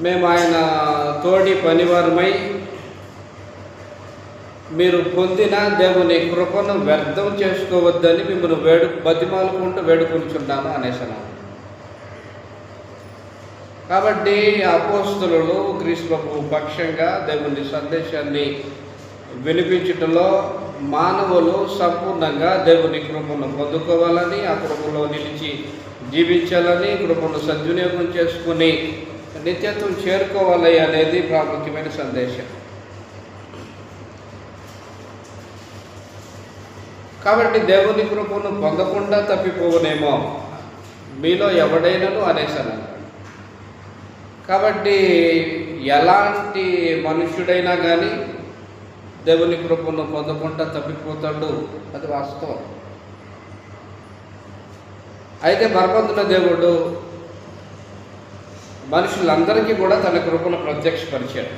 మేము ఆయన తోడి పనివారమై మీరు పొందిన దేవుని కృపను వ్యర్థం చేసుకోవద్దని మిమ్మల్ని బతిమాలుకుంటూ వేడుకుంటున్నాను అనేసాను. కాబట్టి అపోస్తలులు క్రీస్తు పక్షంగా దేవుని సందేశాన్ని వినిపించటంలో మానవులు సంపూర్ణంగా దేవుని కృపను పొందుకోవాలని, ఆ కృపలో నిలిచి జీవించాలని, కృపను సద్వినియోగం చేసుకుని నిత్యత్వం చేరుకోవాలి అనేది ప్రాముఖ్యమైన సందేశం. కాబట్టి దేవుని కృపను పొందకుండా తప్పిపోవనేమో మీలో ఎవడైనాను అనేసాను. కాబట్టి ఎలాంటి మనుష్యుడైనా కానీ దేవుని కృపను పొందకుండా తప్పిపోతాడు, అది వాస్తవం. అయితే బలవంతుల దేవుడు మనుషులందరికీ కూడా తన కృపను ప్రత్యక్షపరిచాడు.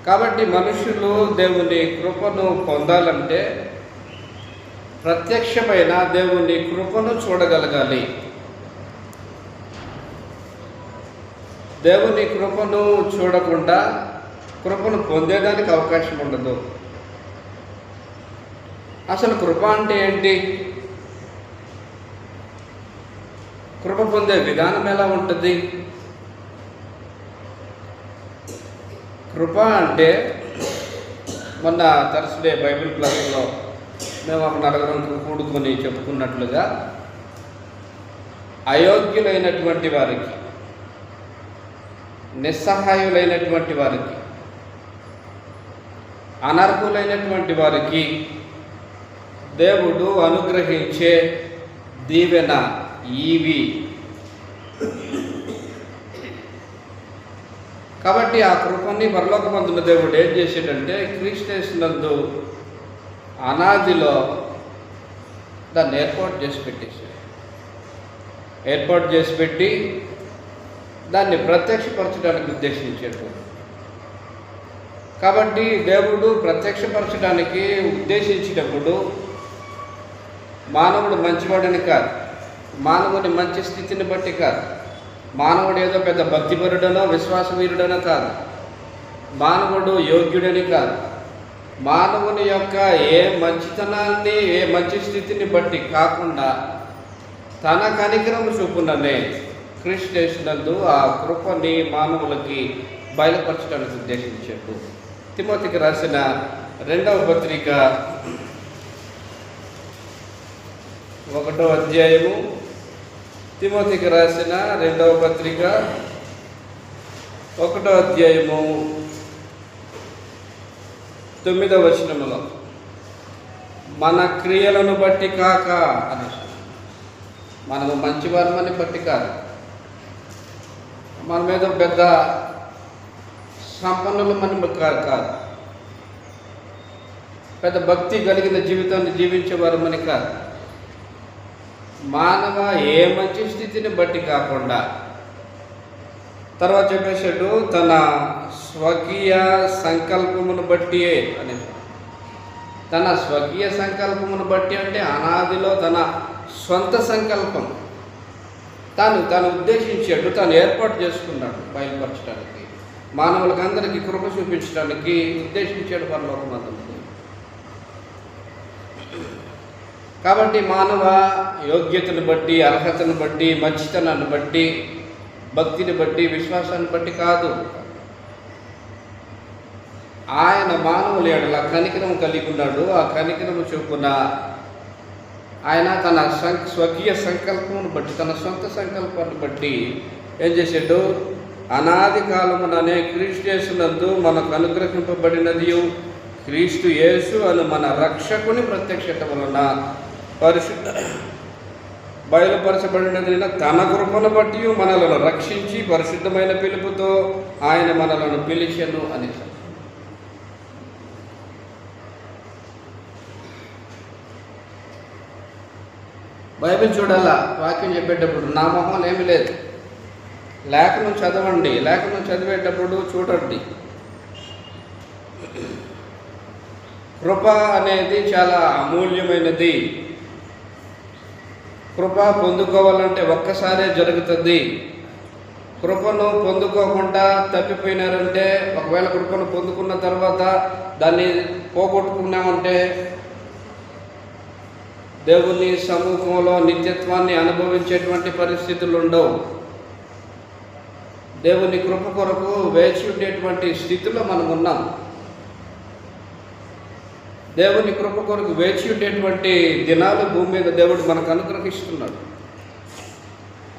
కాబట్టి మనుషులు దేవుని కృపను పొందాలంటే ప్రత్యక్షమైన దేవుని కృపను చూడగలగాలి. దేవుని కృపను చూడకుండా కృపను పొందేదానికి అవకాశం ఉండదు. అసలు కృప అంటే ఏంటి? కృప పొందే విధానం ఎలా ఉంటుంది? కృప అంటే మొన్న థర్స్డే బైబిల్ క్లాసులో మేము ఒక నలుగురం కూడుకొని చెప్పుకున్నట్లుగా అయోగ్యులైనటువంటి వారికి, నిస్సహాయులైనటువంటి వారికి, అనర్హులైనటువంటి వారికి దేవుడు అనుగ్రహించే దీవెన ఇవి. కాబట్టి ఆ కృపని పరలోకమందున దేవుడు ఏం చేసాడంటే క్రీస్తునందు అనాదిలో దాన్ని ఏర్పాటు చేసి పెట్టి దాన్ని ప్రత్యక్షపరచడానికి ఉద్దేశించాడు. కాబట్టి దేవుడు ప్రత్యక్షపరచడానికి ఉద్దేశించినప్పుడు మానవుడు మంచివాడని కాదు, మానవుని మంచి స్థితిని బట్టి కాదు, మానవుడు ఏదో పెద్ద భక్తిపరుడనో విశ్వాసవీరుడనో కాదు, మానవుడు యోగ్యుడని కాదు, మానవుని యొక్క ఏ మంచితనాన్ని ఏ మంచి స్థితిని బట్టి కాకుండా తన కనికరము చూపుననే క్రీస్తునందు ఆ కృపని మానవులకి బయలుపరచడానికి ఉద్దేశించాడు. తిమోతికి రాసిన 2వ పత్రిక 1వ అధ్యాయము, తిమోతికి రాసిన 2వ పత్రిక 1వ అధ్యాయము 9వ వచనములో మన క్రియలను బట్టి కాక అని, మనము మంచివారమని బట్టి కాదు, మన మీద పెద్ద సంపన్నులు మనం కాదు, పెద్ద భక్తి కలిగిన జీవితాన్ని జీవించేవారమని కాదు, మానవ ఏ మంచి స్థితిని బట్టి కాకుండా, తర్వాత చెప్పేసాడు తన స్వకీయ సంకల్పమును బట్టి అని. తన స్వకీయ సంకల్పమును బట్టి అంటే అనాదిలో తన సొంత సంకల్పం తాను ఉద్దేశించాడు, తాను ఏర్పాటు చేసుకున్నాడు బయలుపరచడానికి, మానవులకు అందరికీ కృప చూపించడానికి ఉద్దేశించాడు పరలోకమందున. కాబట్టి మానవ యోగ్యతను బట్టి, అర్హతను బట్టి, మంచితనాన్ని బట్టి, భక్తిని బట్టి, విశ్వాసాన్ని బట్టి కాదు. ఆయన మానవుల ఎడల కనికరం కలిగి ఉన్నాడు. ఆ కనికరము చొప్పున ఆయన తన స్వకీయ సంకల్పమును బట్టి, తన సొంత సంకల్పాన్ని బట్టి ఏం చేశాడు? అనాది కాలముననే క్రీస్తు యేసునందు మనకు అనుగ్రహింపబడినది క్రీస్తు యేసు అను మన రక్షకుని ప్రత్యక్షత వలన బయలుపరచబడినది తన కృపను బట్టి మనలను రక్షించి పరిశుద్ధమైన పిలుపుతో ఆయన మనలను పిలిచెను అని. బైబిల్ చూడాలా, వాక్యం చెప్పేటప్పుడు నా మొహం ఏమీ లేదు, లేఖనం చదవండి, లేఖనం చదివేటప్పుడు చూడండి. కృప అనేది చాలా అమూల్యమైనది. కృప పొందుకోవాలంటే ఒక్కసారే జరుగుతుంది. కృపను పొందుకోకుండా తప్పిపోయినారంటే, ఒకవేళ కృపను పొందుకున్న తర్వాత దాన్ని పోగొట్టుకున్నామంటే దేవుని సముఖంలో నిత్యత్వాన్ని అనుభవించేటువంటి పరిస్థితులు ఉండవు. దేవుని కృప కొరకు వేచి ఉండేటువంటి స్థితిలో మనం ఉన్నాం. దేవుని కృప కొరకు వేచి ఉండేటువంటి దినాలు భూమి మీద దేవుడు మనకు అనుగ్రహిస్తున్నాడు.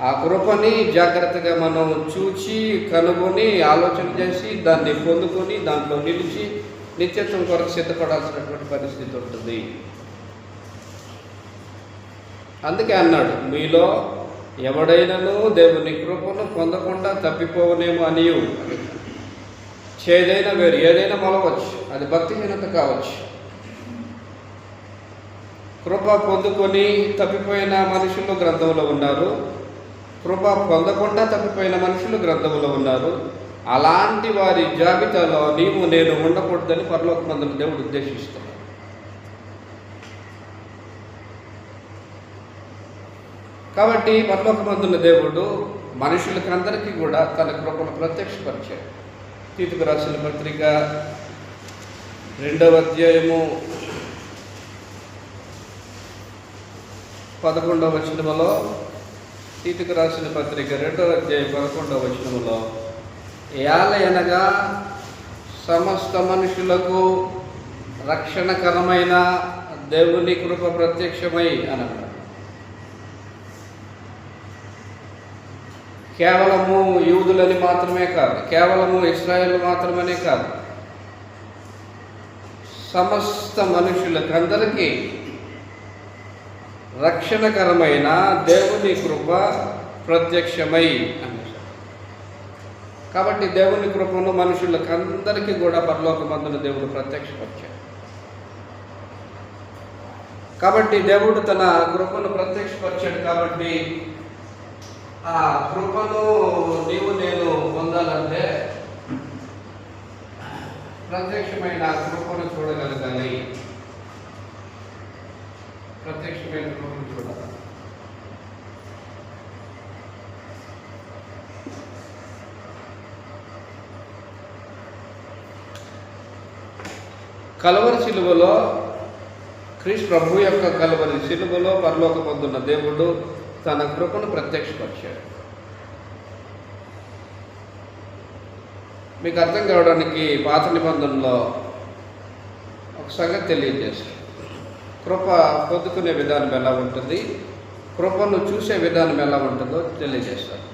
ఆ కృపని జాగ్రత్తగా మనం చూచి కనుగొని ఆలోచన చేసి దాన్ని పొందుకొని దాంట్లో నిలిచి నిత్యత్వం కొరకు సిద్ధపడాల్సినటువంటి పరిస్థితి ఉంటుంది. అందుకే అన్నాడు, మీలో ఎవడైనాను దేవుని కృపను పొందకుండా తప్పిపోవనేమో అనియు. చేదైనా వేరు ఏదైనా మొలవచ్చు, అది భక్తిహీనత కావచ్చు. కృప పొందుకొని తప్పిపోయిన మనుషులు గ్రంథంలో ఉన్నారు, కృప పొందకుండా తప్పిపోయిన మనుషులు గ్రంథంలో ఉన్నారు. అలాంటి వారి జాబితాలో నీవు నేను ఉండకూడదని పరలోకమందున దేవుడు ఉద్దేశిస్తున్నాడు. కాబట్టి పరలోకమందున దేవుడు మనుషులకి అందరికీ కూడా తన కృపను ప్రత్యక్షపరిచాడు. తీతుకు రాసిన పత్రిక 2వ అధ్యాయము 11వ వచనములో, తీతుకు రాసిన పత్రిక 2వ అధ్యాయం 11వ వచనములో, ఏలయనగా సమస్త మనుషులకు రక్షణకరమైన దేవుని కృప ప్రత్యక్షమై అన్నాడు. కేవలము యూదులని మాత్రమే కాదు, కేవలము ఇశ్రాయేలు మాత్రమే కాదు, సమస్త మనుషులకు అందరికీ రక్షణకరమైన దేవుని కృప ప్రత్యక్షమై అన్నారు. కాబట్టి దేవుని కృపను మనుషులకు అందరికీ కూడా పరలోకమందున దేవుడు ప్రత్యక్షపరిచాడు. కాబట్టి దేవుడు తన కృపను ప్రత్యక్షపరిచాడు. కాబట్టి ఆ కృపను నీవు నేను పొందాలంటే ప్రత్యక్షమైన కృపను చూడగలగాలి. ప్రత్యక్షమైన కృపను చూడాలి. కలవరి శిలువలో, క్రీస్తు ప్రభు యొక్క కలవరి శిలువలో పరలోకమందున్న దేవుడు తన కృపను ప్రత్యక్షపరిచాడు. మీకు అర్థం కావడానికి పాత నిబంధనలో ఒక సంగతి తెలియజేస్తాడు. కృప పొందుకునే విధానం ఎలా ఉంటుంది, కృపను చూసే విధానం ఎలా ఉంటుందో తెలియజేస్తాడు.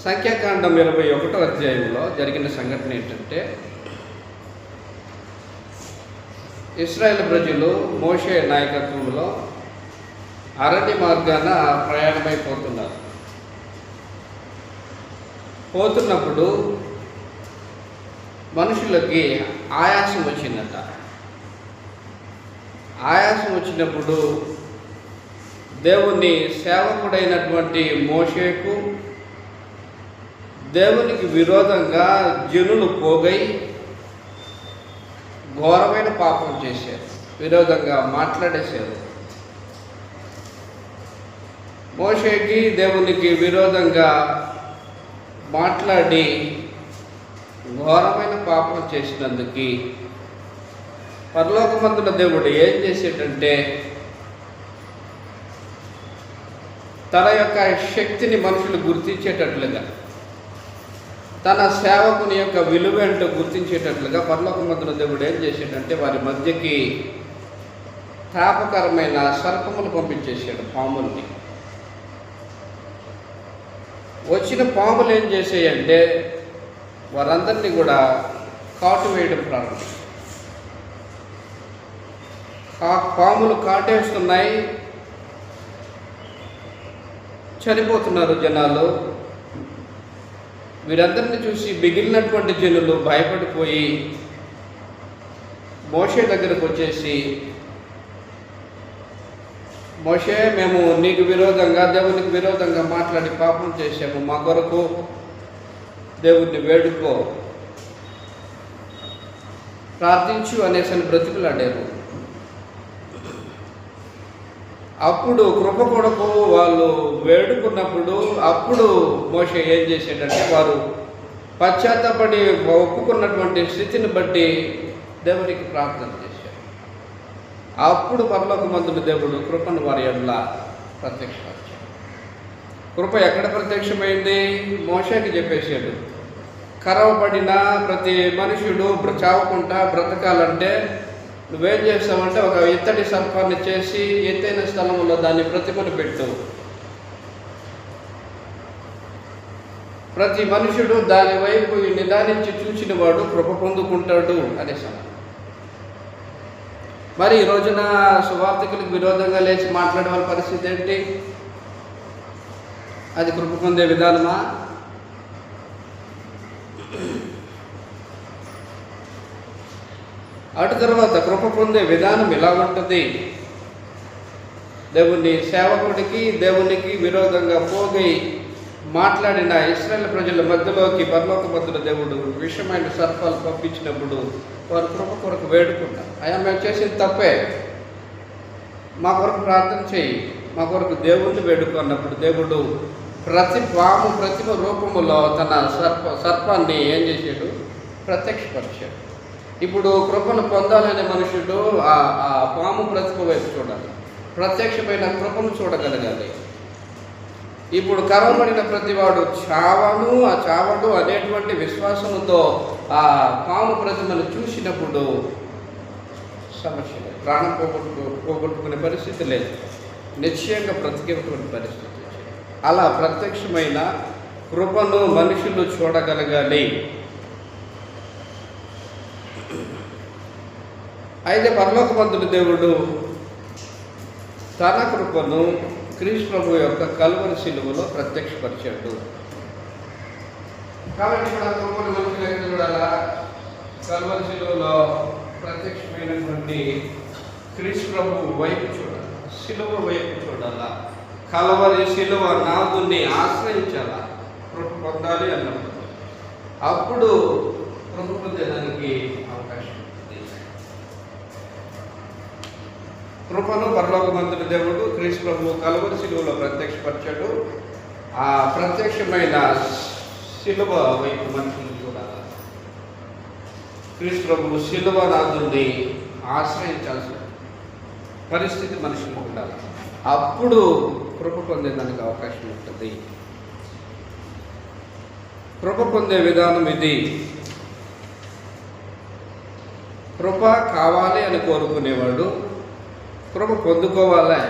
సంఖ్యాకాండం 21వ అధ్యాయంలో జరిగిన సంఘటన ఏంటంటే, ఇశ్రాయేలు ప్రజలు మోషే నాయకత్వంలో అరణ్య మార్గాన ప్రయాణమైపోతున్నారు. పోతున్నప్పుడు మనుషులకి ఆయాసం వచ్చిందట. ఆయాసం వచ్చినప్పుడు దేవుని సేవకుడైనటువంటి మోషేకు దేవునికి విరోధంగా జనులు పోగై ఘోరమైన పాపం చేశారు, విరోధంగా మాట్లాడేశారు. మోషేకి దేవునికి విరోధంగా మాట్లాడి ఘోరమైన పాపం చేసినందుకు పరలోకమందున దేవుడు ఏం చేసేటంటే, తన యొక్క శక్తిని మనుషులు గుర్తించేటట్లుగా, తన సేవకుని యొక్క విలువేంటో గుర్తించేటట్లుగా పరలోకమందున దేవుడు ఏం చేసేటంటే, వారి మధ్యకి తాపకరమైన సర్పములు పంపించేసాడు, పాముల్ని. వచ్చిన పాములు ఏం చేసాయంటే వారందరినీ కూడా కాటు వేయడం ప్రారంభించారు. పాములు కాటేస్తున్నాయి, చనిపోతున్నారు జనాలు. వీరందరిని చూసి మిగిలినటువంటి జనులు భయపడిపోయి మోషే దగ్గరకు వచ్చేసి, మోషే, మేము నీకు విరోధంగా, దేవునికి విరోధంగా మాట్లాడి పాపం చేశాము, మా కొరకు దేవుణ్ణి వేడుకో, ప్రార్థించు అనేసి బ్రతికులాడారు. అప్పుడు కృప కొరకు వాళ్ళు వేడుకున్నప్పుడు అప్పుడు మోషే ఏం చేశాడంటే వారు పశ్చాత్తపడి ఒప్పుకున్నటువంటి స్థితిని బట్టి దేవునికి ప్రార్థన చేశారు. అప్పుడు పరలోకమందున దేవుడు కృపను వారి ఎడల ప్రత్యక్షపరిచాడు. కృప ఎక్కడ ప్రత్యక్షమైంది? మోషేకి చెప్పేశాడు, కరవబడిన ప్రతి మనుషుడు చావకుండా బ్రతకాలంటే నువ్వేం చేస్తావంటే ఒక ఇత్తడి సర్పాన్ని చేసి ఎత్తైన స్థలంలో దాన్ని ప్రతిమను పెట్టు, ప్రతి మనుషుడు దాని వైపు నిదానించి చూసిన వాడు కృప పొందుకుంటాడు అనేసాను. మరి ఈ రోజున సువార్తికులకు విరోధంగా లేచి మాట్లాడే వాళ్ళ పరిస్థితి ఏంటి? అది కృప పొందే విధానమా? అటు తర్వాత కృప పొందే విధానం ఎలా ఉంటుంది? దేవుని సేవకుడికి దేవునికి విరోధంగా పోగి మాట్లాడిన ఇశ్రాయేలు ప్రజల మధ్యలోకి పరలోక మధ్యలో దేవుడు విషమైన సర్పాలు పంపించినప్పుడు వారు కృప కొరకు వేడుకున్నారు. అయ్యా, మేము చేసేది తప్పే, మా కొరకు ప్రార్థన చేయి, మా కొరకు దేవుణ్ణి వేడుకున్నప్పుడు దేవుడు ప్రతి పాము ప్రతిమ రూపములో తన సర్పాన్ని ఏం చేశాడు? ప్రత్యక్షపరిచాడు. ఇప్పుడు కృపను పొందాలనే మనుషుడు ఆ పాము ప్రతిమ వైపు చూడాలి, ప్రత్యక్షమైన కృపను చూడగలగాలి. ఇప్పుడు కరవబడిన ప్రతివాడు చావడు అనేటువంటి విశ్వాసంతో ఆ పాము ప్రతిమను చూసినప్పుడు సమస్య లేదు, ప్రాణం పోగొట్టుకునే పరిస్థితి లేదు, నిశ్చయంగా బ్రతికేటువంటి పరిస్థితి. అలా ప్రత్యక్షమైన కృపను మనుషులు చూడగలగాలి. అయితే పరలోకమందుడు దేవుడు తన కృపను క్రీస్తు ప్రభు యొక్క కల్వరి శిలువలో ప్రత్యక్షపరిచాడు. కాబట్టి ఇక్కడ కృపను మనుషులు ఎక్కడ చూడాలా? కల్వరి శిలువలో ప్రత్యక్షమైనటువంటి క్రీస్తు ప్రభు వైపు చూడాలి, శిలువ వైపు చూడాలా. కల్వరి శిలువ నాదుని ఆశ్రయించాలా కృప పొందాలి అన్నప్పుడు. అప్పుడు కృప పొందేదానికి అవకాశం ఉంది. కృపను పరలోకమందున దేవుడు క్రీస్తు ప్రభు కల్వరి శిలువలో ప్రత్యక్షపరిచాడు. ఆ ప్రత్యక్షమైన శిలువ వైపు మనుషులు చూడాలి. క్రీస్తు ప్రభు శిలువ నాదుని ఆశ్రయించాల్సిన పరిస్థితి మనుషులు ఉండాలి. అప్పుడు కృప పొందేదానికి అవకాశం ఉంటుంది. కృప పొందే విధానం ఇది. కృప కావాలి అని కోరుకునేవాడు కృప పొందుకోవాలి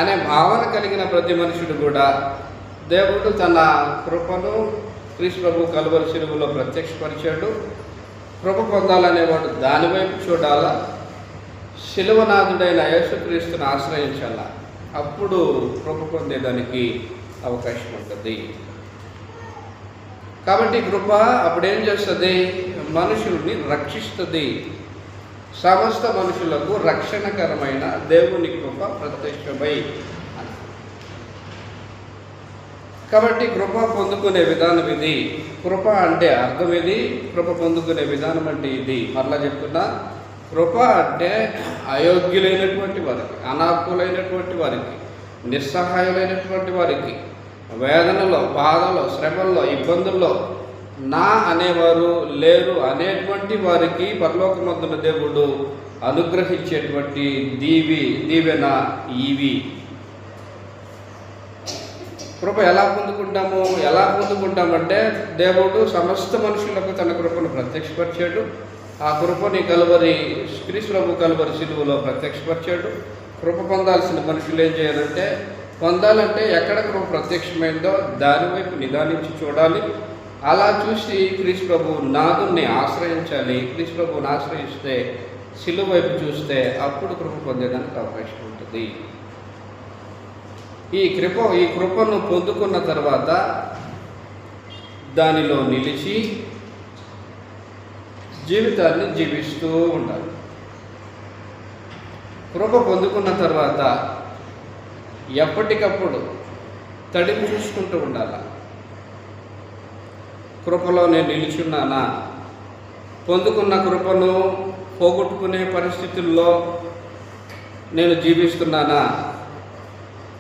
అనే భావన కలిగిన ప్రతి మనుషుడు కూడా దేవుడు తన కృపను క్రీస్తు ప్రభు కల్వరి శిలువలో ప్రత్యక్షపరిచాడు. కృప పొందాలనేవాడు దానివైపు చూడాలా, శిలువనాథుడైన యేసుక్రీస్తుని ఆశ్రయించాలా. అప్పుడు కృప పొందేదానికి అవకాశం ఉంటుంది. కాబట్టి కృప అప్పుడేం చేస్తుంది? మనుషుల్ని రక్షిస్తుంది. సమస్త మనుషులకు రక్షణకరమైన దేవుని కృప ప్రత్యక్షమై. కాబట్టి కృప పొందుకునే విధానం ఇది. కృప అంటే అర్థం ఇది, కృప పొందుకునే విధానం అంటే ఇది. మరలా చెప్తున్నా, కృప అంటే అయోగ్యులైనటువంటి వారికి, అనార్హులైనటువంటి వారికి, నిస్సహాయులైనటువంటి వారికి, వేదనలో, బాధలో, శ్రమల్లో, ఇబ్బందుల్లో నా అనేవారు లేరు అనేటువంటి వారికి పరలోకమందున దేవుడు అనుగ్రహించేటువంటి దీవెన ఇవి. కృప ఎలా పొందుకుంటామంటే దేవుడు సమస్త మనుషులకు తన కృపను ప్రత్యక్షపరిచాడు. ఆ కృపని క్రీస్తు ప్రభు కల్వరి శిలువలో ప్రత్యక్షపరిచాడు. కృప పొందాల్సిన మనుషులు ఏం చేయాలంటే, పొందాలంటే ఎక్కడ కృప ప్రత్యక్షమైందో దాని వైపు నిదానించి చూడాలి. అలా చూసి క్రీస్తు ప్రభు నాదుని ఆశ్రయించాలి. క్రీస్తు ప్రభుని ఆశ్రయిస్తే, శిలువ వైపు చూస్తే అప్పుడు కృప పొందేదానికి అవకాశం ఉంటుంది. ఈ కృపను పొందుకున్న తర్వాత దానిలో నిలిచి జీవితాన్ని జీవిస్తూ ఉండాలి. కృప పొందుకున్న తర్వాత ఎప్పటికప్పుడు తడిమి చూసుకుంటూ ఉండాలి. కృపలో నేను నిలిచున్నానా? పొందుకున్న కృపను పోగొట్టుకునే పరిస్థితుల్లో నేను జీవిస్తున్నానా?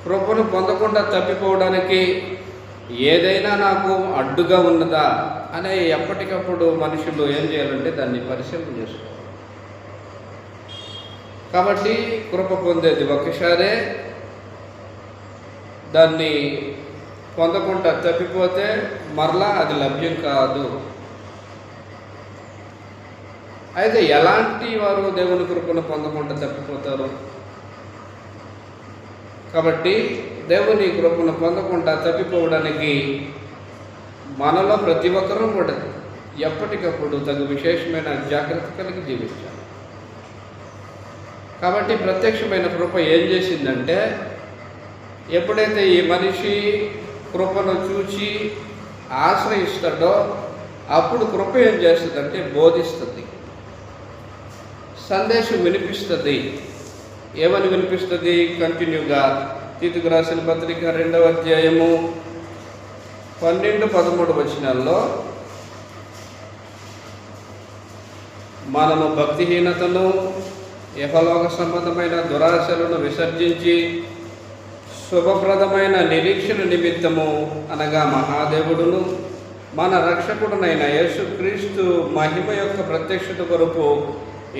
కృపను పొందకుండా తప్పిపోవడానికి ఏదైనా నాకు అడ్డుగా ఉన్నదా అనే ఎప్పటికప్పుడు మనుషులు ఏం చేయాలంటే దాన్ని పరిశీలన చేసుకోవాలి. కాబట్టి కృప పొందేది ఒక్కసారే, దాన్ని పొందకుండా తప్పిపోతే మరలా అది లభ్యం కాదు. అయితే ఎలాంటి వారు దేవుని కృపను పొందకుండా తప్పిపోతారు? కాబట్టి దేవుని కృపను పొందకుండా తప్పిపోవడానికి మనలో ప్రతి ఒక్కరూ కూడా ఎప్పటికప్పుడు తగు విశేషమైన జాగ్రత్త కలిగి జీవించాలి. కాబట్టి ప్రత్యక్షమైన కృప ఏం చేసిందంటే, ఎప్పుడైతే ఈ మనిషి కృపను చూచి ఆశ్రయిస్తాడో అప్పుడు కృప ఏం చేస్తుందంటే బోధిస్తుంది, సందేశం వినిపిస్తుంది. ఏమని వినిపిస్తుంది? కంటిన్యూగా తీతుకు రాసిన పత్రిక 2వ అధ్యాయము 12-13 వచనాల్లో మనము భక్తిహీనతను, యహలోక సంబంధమైన దురాశలను విసర్జించి శుభప్రదమైన నిరీక్షణ నిమిత్తము అనగా మహాదేవుడును మన రక్షకుడునైన యేసుక్రీస్తు మహిమ యొక్క ప్రత్యక్షత కొరకు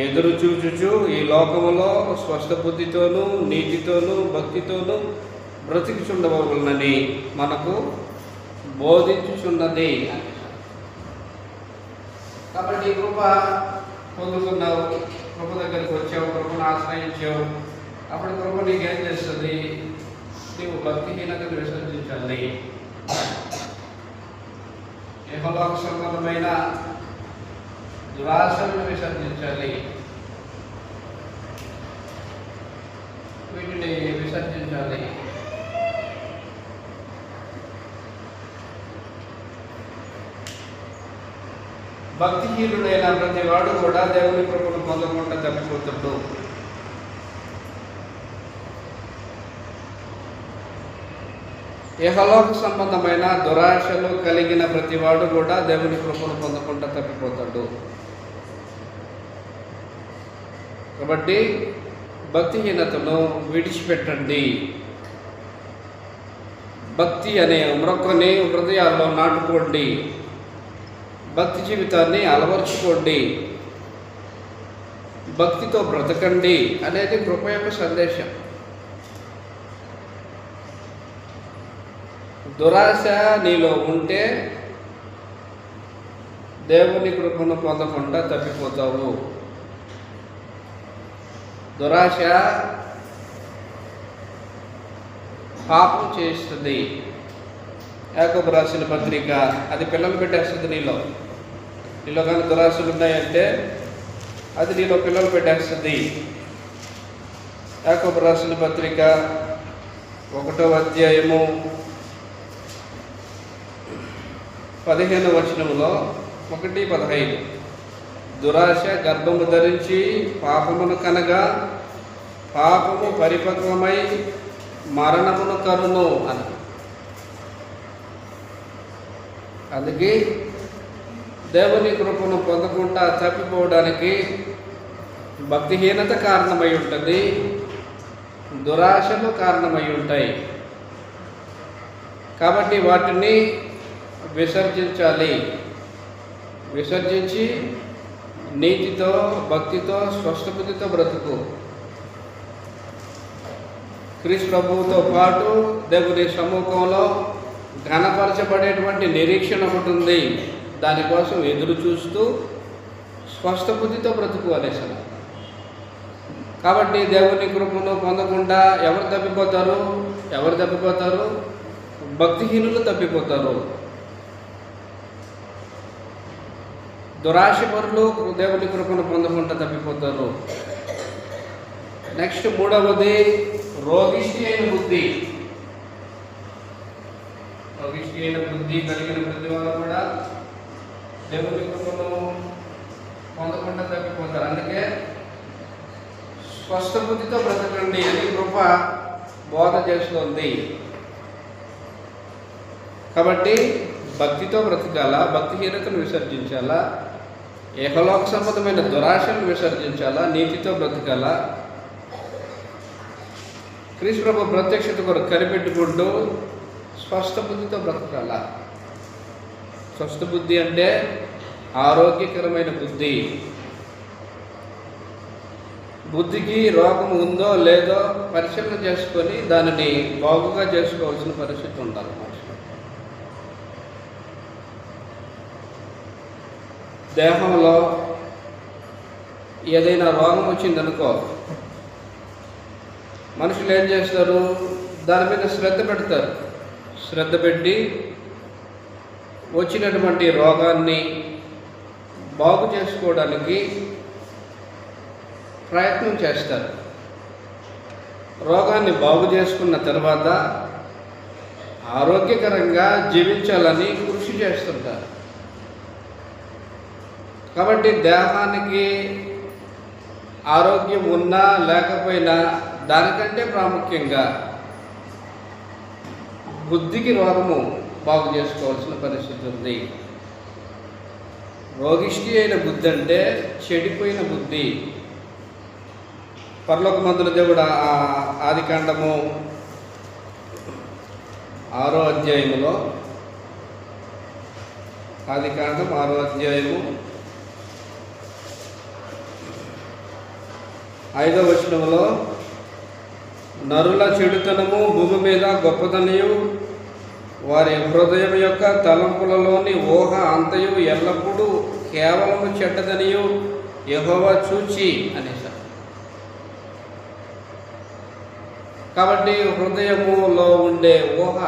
ఎదురు చూచుచు ఈ లోకములో స్వస్థ బుద్ధితోనూ నీతితోనూ భక్తితోనూ బ్రతికిచుండవలనని మనకు బోధించుచున్నది. కాబట్టి కృప పొందుకున్నావు, కృప దగ్గరికి వచ్చావు, కృపను ఆశ్రయించావు. అప్పుడు కృప నీకేం చేస్తుంది? నీవు భక్తిహీనతను విసర్జించాలి, యెహోవాకు సంబంధమైన దురాశలను విసర్జించాలి, వీటిని విసర్జించాలి. భక్తిహీనుడైన ప్రతి వాడు కూడా దేవుని కృపను పొందకుండా తప్పిపోతాడు. యెహోవాకు సంబంధమైన దురాశలు కలిగిన ప్రతివాడు కూడా దేవుని కృపను పొందకుండా తప్పిపోతాడు. కాబట్టి భక్తిహీనతను విడిచిపెట్టండి. భక్తి అనే మొక్కని హృదయాల్లో నాటుకోండి, భక్తి జీవితాన్ని అలవర్చుకోండి, భక్తితో బ్రతకండి అనేది కృప యొక్క సందేశం. దురాశ నీలో ఉంటే దేవుని కృపను పొందకుండా తప్పిపోతావు. దురాశ పాపం చేస్తుంది. యాకోబు రాసిన పత్రిక అది పిల్లలు పెట్టేస్తుంది. నీలో కానీ దురాశలు ఉన్నాయంటే అది నీలో పిల్లలు పెట్టేస్తుంది. యాకోబు రాసిన పత్రిక 1వ అధ్యాయము 15వ వచనంలో 1:15 దురాశ గర్భము ధరించి పాపమును కనగా పాపము పరిపక్వమై మరణమును కరును అని. అందుకే దేవుని కృపను పొందకుండా తప్పిపోవడానికి భక్తిహీనత కారణమై ఉంటుంది, దురాశలు కారణమై ఉంటాయి. కాబట్టి వాటిని విసర్జించాలి. విసర్జించి నీతితో భక్తితో స్వస్థబుద్ధితో బ్రతుకు. క్రీస్తు ప్రభువుతో పాటు దేవుని సమ్ముఖంలో ఘనపరచబడేటువంటి నిరీక్షణ ఒకటి ఉంది. దానికోసం ఎదురు చూస్తూ స్వస్థబుద్ధితో బ్రతుకు అనేసి. కాబట్టి దేవుని కృపను పొందకుండా ఎవరు తప్పిపోతారు? భక్తిహీనులు తప్పిపోతారు. దురాశపరులు దేవుని కృపను పొందకుండా తప్పిపోతారు. నెక్స్ట్ 3వది రోగిష్టి అయిన బుద్ధి. రోగిష్టి అయిన బుద్ధి కలిగిన ప్రతి వారు కూడా దేవుని కృపను పొందకుండా తప్పిపోతారు. అందుకే స్వస్థ బుద్ధితో బ్రతకండి అని కృప బోధ చేస్తుంది. కాబట్టి భక్తితో బ్రతకాలా, భక్తిహీనతను విసర్జించాలా, యెహోవాకు సంబంధమైన దురాశను విసర్జించాలా, నీతితో బ్రతకాలా, క్రీస్తు ప్రభు ప్రత్యక్షత కొరకు కనిపెట్టుకుంటూ స్వస్థ బుద్ధితో బ్రతకాల. స్వస్థ బుద్ధి అంటే ఆరోగ్యకరమైన బుద్ధి. బుద్ధికి రోగం ఉందో లేదో పరిశీలన చేసుకొని దానిని బాగుగా చేసుకోవాల్సిన పరిస్థితి ఉండాలి. దేహంలో ఏదైనా రోగం వచ్చిందనుకో, మనుషులు ఏం చేస్తారు, దాని మీద శ్రద్ధ పెడతారు. శ్రద్ధ పెట్టి వచ్చినటువంటి రోగాన్ని బాగు చేసుకోవడానికి ప్రయత్నం చేస్తారు. రోగాన్ని బాగు చేసుకున్న తర్వాత ఆరోగ్యకరంగా జీవించాలని కృషి చేస్తుంటారు. కాబట్టి దేహానికి ఆరోగ్యం ఉన్నా లేకపోయినా దానికంటే ప్రాముఖ్యంగా బుద్ధికి రోగము బాగు చేసుకోవాల్సిన పరిస్థితి ఉంది. రోగిష్టి అయిన బుద్ధి అంటే చెడిపోయిన బుద్ధి. పరలోకమందుల దేవుడు ఆదికాండము 6వ అధ్యాయములో, ఆదికాండం 6వ అధ్యాయము 5వ వచనములో, నరుల చెడుతనము భూమి మీద గొప్పదనియు, వారి హృదయం యొక్క తలంపులలోని ఊహ అంతయు ఎల్లప్పుడూ కేవలము చెడ్డదనియు యెహోవా చూచి అనేసారు. కాబట్టి హృదయములో ఉండే ఊహ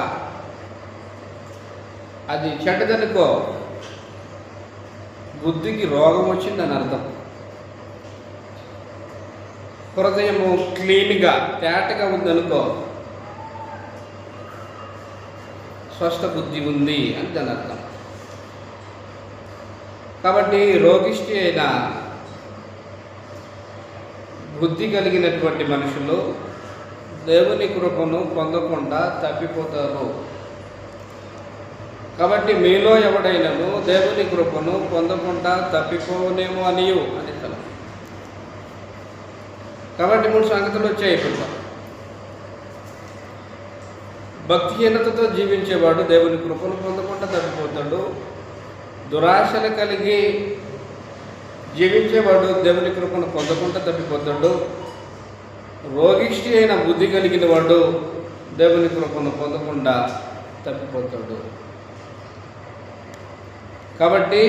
అది చెడ్డదనుకో, బుద్ధికి రోగం వచ్చిందని అర్థం. హృదయము క్లీన్గా తేటగా ఉందనుకో, స్వస్థ బుద్ధి ఉంది అని దాని అర్థం. కాబట్టి రోగిష్టి అయిన బుద్ధి కలిగినటువంటి మనుషులు దేవుని కృపను పొందకుండా తప్పిపోతారు. కాబట్టి మీలో ఎవడైనను దేవుని కృపను పొందకుండా తప్పిపోనేమో అనియు అని తల. కాబట్టి 3 సంగతులు వచ్చాయి. ఇప్పుడు భక్తిహీనతతో జీవించేవాడు దేవుని కృపను పొందకుండా తప్పిపోతాడు. దురాశలు కలిగి జీవించేవాడు దేవుని కృపను పొందకుండా తప్పిపోతాడు. రోగిష్టి అయిన బుద్ధి కలిగిన వాడు దేవుని కృపను పొందకుండా తప్పిపోతాడు. కాబట్టి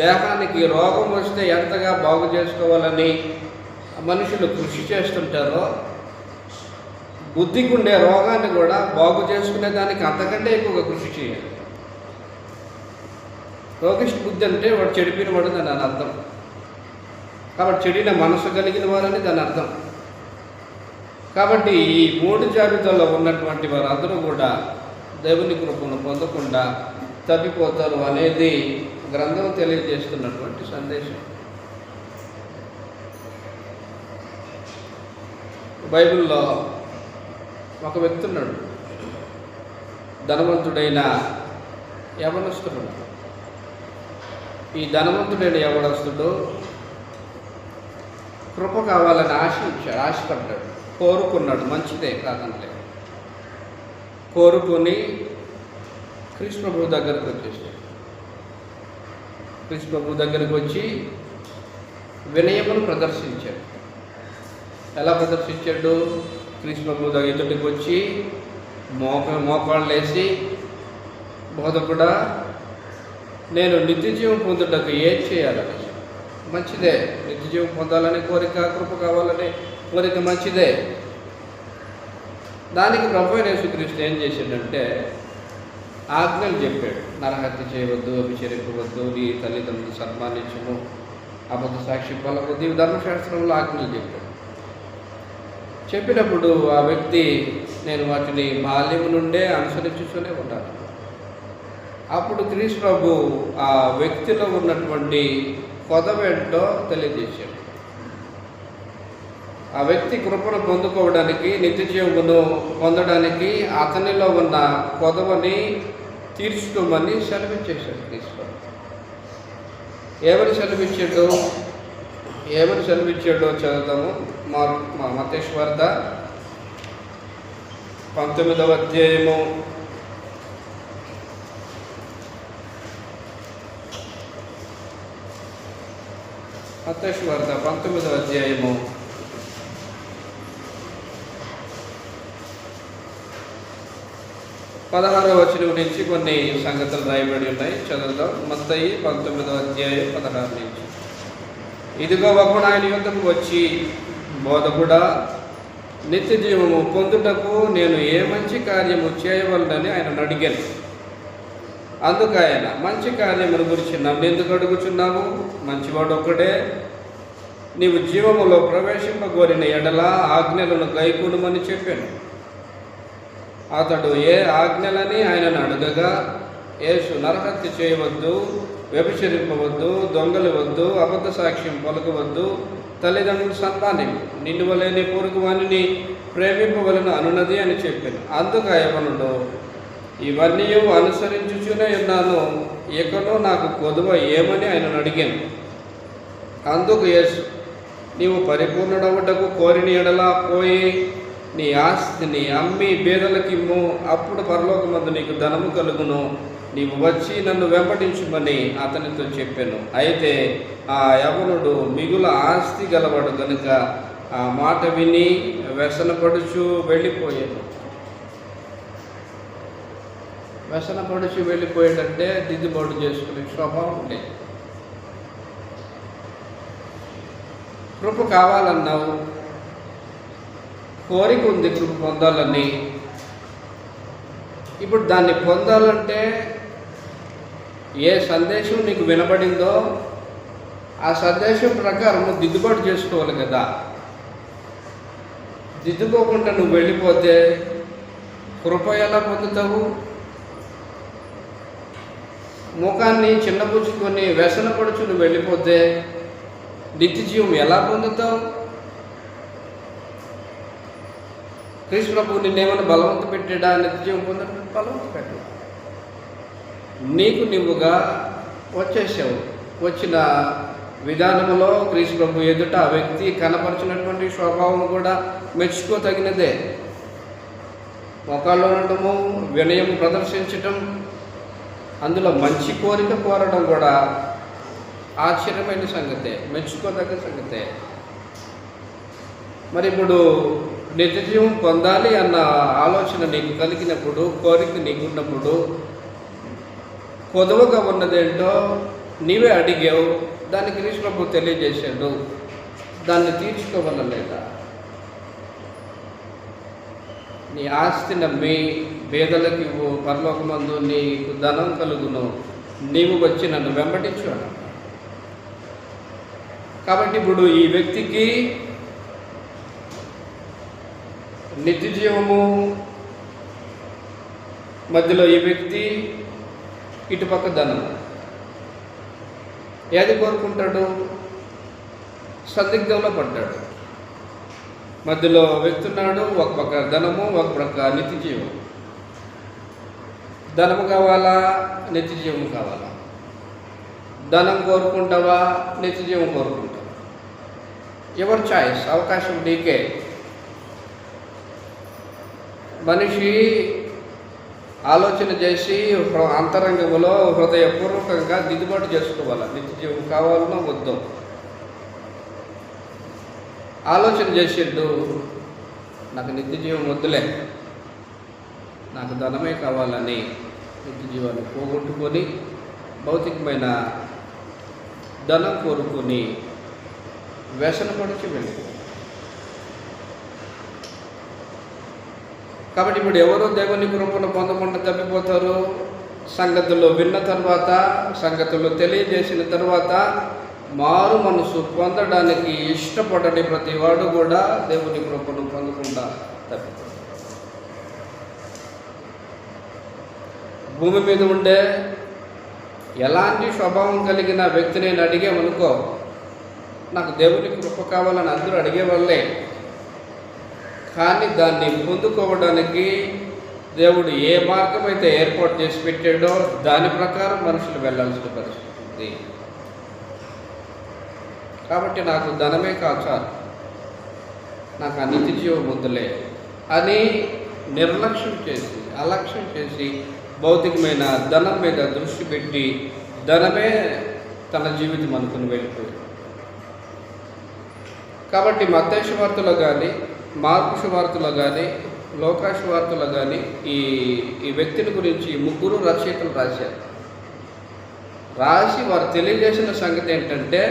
దేహానికి రోగం వస్తే ఎంతగా బాగు చేసుకోవాలని మనుషులు కృషి చేస్తుంటారో, బుద్ధికి ఉండే రోగాన్ని కూడా బాగు చేసుకునే దానికి అంతకంటే ఎక్కువగా కృషి చేయాలి. రోగిష్టి బుద్ధి అంటే వాడు చెడిపోయిన వాడు దాని అర్థం. కాబట్టి చెడిన మనసు కలిగిన వారని దాని అర్థం. కాబట్టి ఈ 3 జాబితాలో ఉన్నటువంటి వారందరూ కూడా దేవుని కృపను పొందకుండా తప్పిపోతారు అనేది గ్రంథం తెలియజేస్తున్నటువంటి సందేశం. బైబిల్లో ఒక వ్యక్తి ఉన్నాడు, ధనవంతుడైన యవనస్తుడు. ఈ ధనవంతుడైన యవనస్తుడు కృప కావాలని ఆశపడ్డాడు, కోరుకున్నాడు. మంచిదే కాదంటే కోరుకొని క్రీస్తు ప్రభు దగ్గరకు వచ్చేసాడు. క్రీస్తు ప్రభు దగ్గరకు వచ్చి వినయమును ప్రదర్శించాడు. ఎలా ప్రదర్శించాడు? క్రీస్తు ప్రభు ఎదుటికి వచ్చి మోకాళ్ళు వేసి, బోధకుడా, నేను నిత్యజీవం పొందుటకు ఏం చేయాలని. మంచిదే, నిత్యజీవం పొందాలని కోరిక, కృప కావాలని కోరిక మంచిదే. దానికి ప్రభు యేసుక్రీస్తు ఏం చేశాడంటే ఆజ్ఞలు చెప్పాడు. నరహత్య చేయవద్దు, అభిచరింపవద్దు, నీ తల్లిదండ్రులు సన్మానించము, అబద్ధ సాక్షి పలకొద్దు, ధర్మశాస్త్రంలో ఆజ్ఞలు చెప్పాడు. చెప్పినప్పుడు ఆ వ్యక్తి, నేను వాటిని బాల్యం నుండే అనుసరించుతూనే ఉంటాను. అప్పుడు క్రీస్తు ప్రభు ఆ వ్యక్తిలో ఉన్నటువంటి కొదవేంటో తెలియజేశాడు. ఆ వ్యక్తి కృపను పొందుకోవడానికి, నిత్యజీవమును పొందడానికి అతనిలో ఉన్న కొదవని తీర్చుకోమని సెలవిచ్చేశాడు క్రీస్తు. ఏమని సెలవిచ్చాడో చదువుతాము. మత్తయి వార్త 19వ అధ్యాయము మత్తయి సువార్త 19వ అధ్యాయము 16వ వచనం నుంచి కొన్ని సంగతులు రాయబడి ఉన్నాయి. చదువుదాం. మత్తయి 19వ అధ్యాయం 16 నుంచి. ఇదిగో ఒకడు ఆయన యుద్ధకు వచ్చి, బోధకుడా, నిత్య జీవము పొందుటకు నేను ఏ మంచి కార్యము చేయవలనని ఆయన అడిగాను. అందుకు ఆయన, మంచి కార్యముల గురించి నన్ను ఎందుకు అడుగుచున్నావు? మంచివాడు ఒక్కడే. నీవు జీవములో ప్రవేశింపగోరిన ఎడల ఆజ్ఞలను గైకొనుమని చెప్పాను. అతడు ఏ ఆజ్ఞలని ఆయనను అడగగా, యేసు, నరహత్య చేయవద్దు, వ్యభిచరింపవద్దు, దొంగలవద్దు, అబద్ధ సాక్ష్యం పలకవద్దు, తల్లిదండ్రులు సన్మానింపు, నిన్ను వలె నీ పొరుగు వానిని ప్రేమింపవలను అనున్నది అని చెప్పాను. అందుకు ఆ యవనుడు, ఇవన్నీ అనుసరించుచునే ఉన్నాను, ఇకను నాకు కొదువ ఏమని ఆయనను అడిగాను. అందుకు యేసు, నీవు పరిపూర్ణుడవుటకు కోరిన ఎడలా పోయి నీ ఆస్తిని అమ్మి బీదలకిమ్ము, అప్పుడు పరలోకమందు నీకు ధనము కలుగును. నీవు వచ్చి నన్ను వెంబడించుమని అతనితో చెప్పాను. అయితే ఆ యవనుడు మిగుల ఆస్తి గలవాడు కనుక ఆ మాట విని వ్యసనపడుచు వెళ్ళిపోయాడు. వ్యసనపడుచు వెళ్ళిపోయాడంటే దిద్దుబాటు చేసుకునే స్వభావం లేదు. కృప కావాలన్నావు, కోరిక ఉంది కృప పొందాలని. ఇప్పుడు దాన్ని పొందాలంటే ఏ సందేశం నీకు వినబడిందో ఆ సందేశం ప్రకారం నువ్వు దిద్దుబాటు చేసుకోవాలి కదా. దిద్దుకోకుండా నువ్వు వెళ్ళిపోతే కృప ఎలా పొందుతావు? ముఖాన్ని చిన్నపుచ్చుకొని వ్యసనపడుచు నువ్వు వెళ్ళిపోతే నిత్య జీవం ఎలా పొందుతావు? క్రీస్తు ప్రభువు నిన్నేమైనా బలవంత పెట్టాడా? నిత్య జీవం పొందడం బలవంత పెట్టాడు. నీకు నువ్వుగా వచ్చేసావు. వచ్చిన విధానంలో క్రీస్తు ప్రభు ఎదుట ఆ వ్యక్తి కనపరిచినటువంటి స్వభావం కూడా మెచ్చుకోతగినదే. మొక్కల్లో ఉండటము, వినయం ప్రదర్శించటం, అందులో మంచి కోరిక కోరడం కూడా ఆశ్చర్యమైన సంగతే, మెచ్చుకోదగ్గ సంగతే. మరి ఇప్పుడు నిత్య జీవం పొందాలి అన్న ఆలోచన నీకు కలిగినప్పుడు, కోరిక నీకున్నప్పుడు, కొదవగా ఉన్నదేంటో నీవే అడిగావు, దానికి క్రీస్తు ప్రభు తెలియజేశాడు. దాన్ని తీర్చుకోవాలలేదా? నీ ఆస్తి నమ్మి పేదలకు ఇవ్వు, పరలోకమందు నీకు ధనం కలుగును, నీవు వచ్చి నన్ను వెంబడించు అన్న. కాబట్టి ఇప్పుడు ఈ వ్యక్తికి నిత్య జీవము మధ్యలో ఈ వ్యక్తి ఇటుపక్క ధనం. ఏది కోరుకుంటాడు? సందిగ్ధంలో పడ్డాడు. మధ్యలో వ్యక్తి ఉన్నాడు, ఒక పక్క ధనము, ఒక పక్క నిత్య జీవం. ధనము కావాలా? నిత్య జీవం కావాలా? ధనం కోరుకుంటావా? నిత్య జీవం కోరుకుంటావా? ఎవరి చాయిస్, అవకాశం నీకే. మనిషి ఆలోచన చేసి అంతరంగంలో హృదయపూర్వకంగా దిద్దుబాటు చేసుకోవాలి. నిత్య జీవం కావాలనో వద్దో ఆలోచన చేసిండు. నాకు నిత్య జీవం వద్దులే, నాకు ధనమే కావాలని నిత్య జీవాన్ని పోగొట్టుకొని భౌతికమైన ధనం కోరుకొని వ్యసనపడిచి వెళ్ళిపో. కాబట్టి ఇప్పుడు ఎవరో దేవుని కృపను పొందకుండా తప్పిపోతారు. సంగతులు విన్న తర్వాత, సంగతులు తెలియజేసిన తర్వాత మారు మనసు పొందడానికి ఇష్టపడని ప్రతి వాడు కూడా దేవుని కృపను పొందకుండా తప్పిపోతారు. భూమి మీద ఉండే ఎలాంటి స్వభావం కలిగిన వ్యక్తి నేను అడిగామనుకో, నాకు దేవుని కృప కావాలని అందరూ అడిగేవాళ్ళే. కానీ దాన్ని పొందుకోవడానికి దేవుడు ఏ మార్గం అయితే ఏర్పాటు చేసి పెట్టాడో దాని ప్రకారం మనుషులు వెళ్ళాల్సిన పరిస్థితి ఉంది. కాబట్టి నాకు ధనమే కాచాలి, నాకు ఆ నిత్య జీవం వద్దులే అని నిర్లక్ష్యం చేసి, అలక్ష్యం చేసి భౌతికమైన ధనం మీద దృష్టి పెట్టి ధనమే తన జీవితం అనుకుని వెళ్ళిపోయాడు. కాబట్టి మత్తయి సువార్తలో కానీ, మార్కు సువార్తలో కానీ, లూకా సువార్తలో కానీ ఈ వ్యక్తిని గురించి ముగ్గురు రచయితలు రాసి వారు తెలియజేసిన సంగతి ఏంటంటే,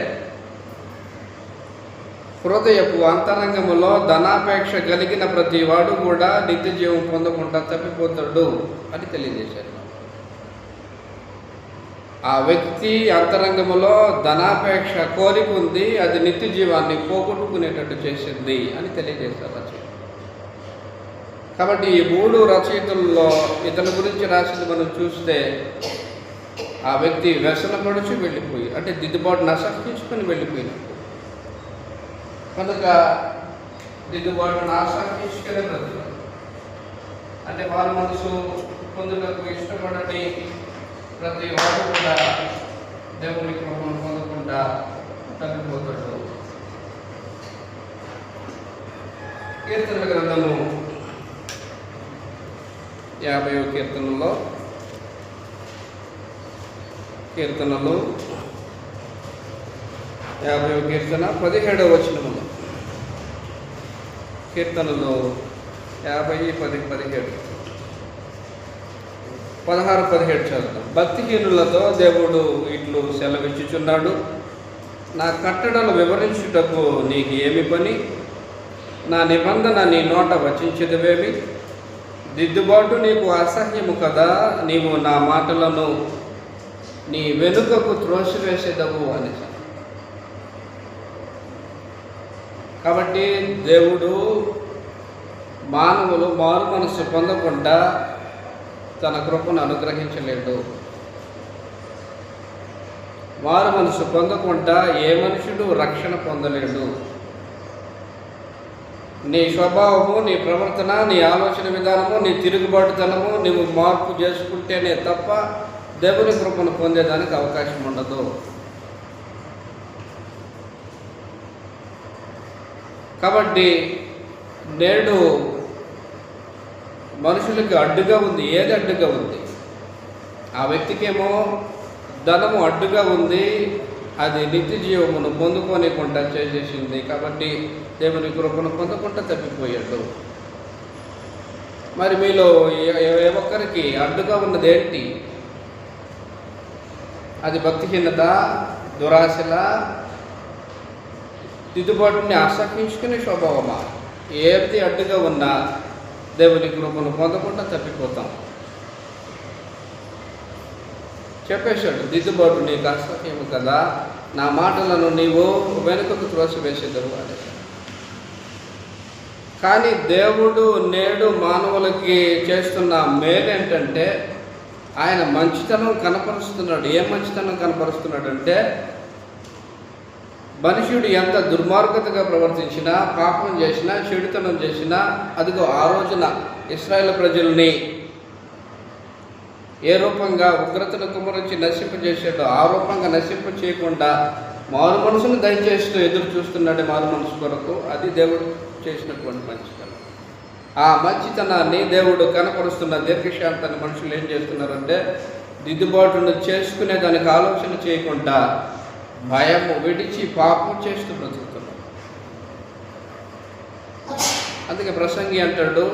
హృదయపు అంతరంగములో ధనాపేక్ష కలిగిన ప్రతి వాడు కూడా నిత్య జీవం పొందకుండా తప్పిపోతాడు అని తెలియజేశారు. ఆ వ్యక్తి అంతరంగములో ధనాపేక్ష కోరిక ఉంది, అది నిత్య జీవాన్ని పోగొట్టుకునేటట్టు చేసింది అని తెలియజేశారు రచయిత. కాబట్టి ఈ 3 రచయితల్లో ఇతని గురించి రాసింది మనం చూస్తే, ఆ వ్యక్తి వ్యసనపడుచు వెళ్ళిపోయి, అంటే దిద్దుబాటును అసహించుకొని వెళ్ళిపోయినట్టు. కనుక దిద్దుబాటును అసహించుకునే బ్రతుకు, అంటే వారి మనసు పొందుటకు ఇష్టపడని ప్రతి వాడు కూడా దేవుని కృపను పొందకుండా తగ్గిపోతాడు. కీర్తనల గ్రంథము 50వ కీర్తనలో, కీర్తనలు 50వ కీర్తన 17వ వచనములో, కీర్తనలు 50, 10, 17, 16, 17 చదువుతాం. భక్తిహీనులతో దేవుడు ఇట్లు సెలవిచ్చుచున్నాడు, నా కట్టడలు వివరించుటకు నీకు ఏమి పని? నా నిబంధన నీ నోట వచించదువేమి? దిద్దుబాటు నీకు అసహ్యము కదా, నీవు నా మాటలను నీ వెనుకకు త్రోసివేసేదవు అని. కాబట్టి దేవుడు మానవులు మారు మనసు పొందకుండా తన కృపను అనుగ్రహించలేడు. మారు మనసు పొందకుండా ఏ మనుషుడు రక్షణ పొందలేడు. నీ స్వభావము, నీ ప్రవర్తన, నీ ఆలోచన విధానము, నీ తిరుగుబాటుతనము నువ్వు మార్పు చేసుకుంటేనే తప్ప దేవుని కృపను పొందేదానికి అవకాశం ఉండదు. కాబట్టి నేడు మనుషులకి అడ్డుగా ఉంది. ఏది అడ్డుగా ఉంది? ఆ వ్యక్తికేమో ధనము అడ్డుగా ఉంది, అది నిత్య జీవమును పొందుకోనికుండా చేసేసింది. కాబట్టి దేవుని కృపను పొందకుండా తప్పిపోయాడు. మరి మీలో ఏ ఒక్కరికి అడ్డుగా ఉన్నది ఏంటి? అది భక్తిహీనత, దురాశల, దిద్దుబాటుని అసహించుకునే స్వభావమా? ఏది అడ్డుగా ఉన్నా దేవుని కృపను పొందకుండా తప్పిపోతాం. చెప్పేశాడు, దిద్దుబాటు నీకు అసహ్యము కదా, నా మాటలను నీవు వెనుకకు త్రోసివేసేదవు అని. కానీ దేవుడు నేడు మానవులకి చేస్తున్న మేలు ఏంటంటే, ఆయన మంచితనం కనపరుస్తున్నాడు. ఏ మంచితనం కనపరుస్తున్నాడు అంటే, మనుషుడు ఎంత దుర్మార్గతగా ప్రవర్తించినా, పాపం చేసినా, చెడుతనం చేసినా, అదిగో ఆ రోజున ఇశ్రాయేలు ప్రజల్ని ఏ రూపంగా ఉగ్రతను కుమరించి నశింపజేసాడో ఆ రూపంగా నశింప చేయకుండా మారు మనసును దయచేస్తూ ఎదురు చూస్తున్నాడు మారు మనసు కొరకు. అది దేవుడు చేసినటువంటి మంచితనం. ఆ మంచితనాన్ని దేవుడు కనపరుస్తున్న దీర్ఘశాంతాన్ని మనుషులు ఏం చేస్తున్నారంటే, దిద్దుబాటును చేసుకునే దానికి ఆలోచన చేయకుండా భయము విడిచి పాపం చేస్తూ బ్రతుకుతున్నారు. అందుకే ప్రసంగి అంటాడు,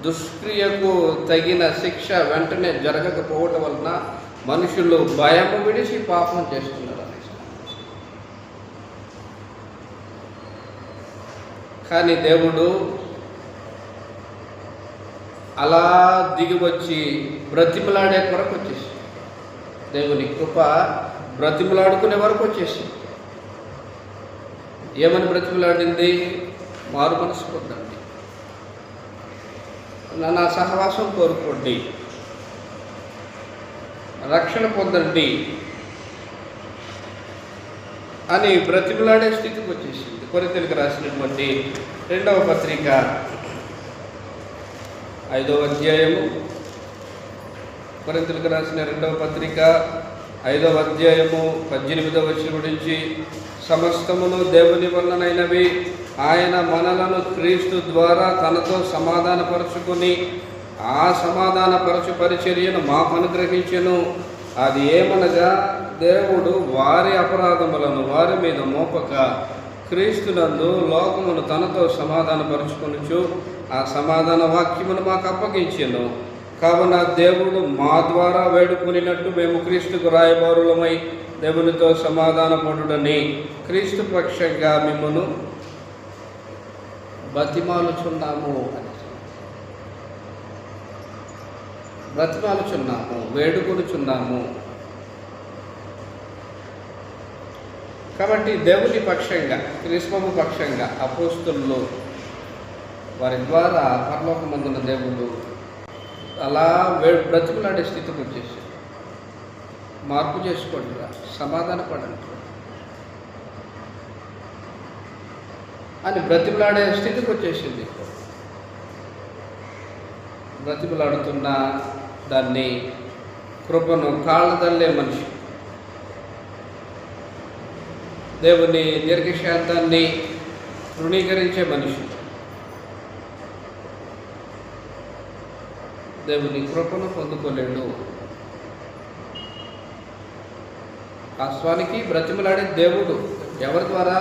దుష్క్రియకు తగిన శిక్ష వెంటనే జరగకపోవటం వలన మనుషులు భయము విడిచి పాపం చేస్తున్నారు అని. కానీ దేవుడు అలా దిగి వచ్చి బ్రతిమలాడే కొరకు వచ్చేసి, దేవుని కృప బ్రతిమలాడుకునే వరకు వచ్చేసి, ఏమని బ్రతిమలాడింది? మారు మనసు పొందండి, నా సహవాసం కోరుకోండి, రక్షణ పొందండి అని బ్రతిమలాడే స్థితికి వచ్చేసింది. కొరింథీయులకు రాసినటువంటి 2వ పత్రిక 5వ అధ్యాయము, కొరింథీయులకు రాసిన 2వ పత్రిక 5వ అధ్యాయము 18వ వచనం నుంచి, సమస్తమును దేవుని వలనైనవి, ఆయన మనలను క్రీస్తు ద్వారా తనతో సమాధానపరుచుకొని ఆ సమాధానపరచు పరిచర్యను మాకు అనుగ్రహించెను. అది ఏమనగా, దేవుడు వారి అపరాధములను వారి మీద మోపక క్రీస్తునందు లోకమును తనతో సమాధానపరుచుకొనుచు ఆ సమాధాన వాక్యమును మాకు అప్పగించెను. కావున దేవుడు మా ద్వారా వేడుకొనినట్టు మేము క్రీస్తుకు రాయబారులమై దేవునితో సమాధానపడుడని క్రీస్తు పక్షంగా మిమ్మను బతిమాలుచున్నాము వేడుకొనుచున్నాము. కాబట్టి దేవుని పక్షంగా, క్రీస్తు పక్షంగా అపోస్తలులు వారి ద్వారా పరలోకమందున దేవుడు అలా బ్రతిమలాడే స్థితికి వచ్చేసి మార్పు చేసుకోండి, సమాధాన పడండి అని బ్రతిమలాడే స్థితికి వచ్చేసింది. బ్రతిమలాడుతున్న దాన్ని కృపను కాళ్ళదల్లే మనిషి, దేవుని దీర్ఘశాంతాన్ని తృణీకరించే మనిషి, దేవుని కృపను పొందుకోలేడు. వాస్తవానికి బ్రతిమలాడే దేవుడు ఎవరి ద్వారా?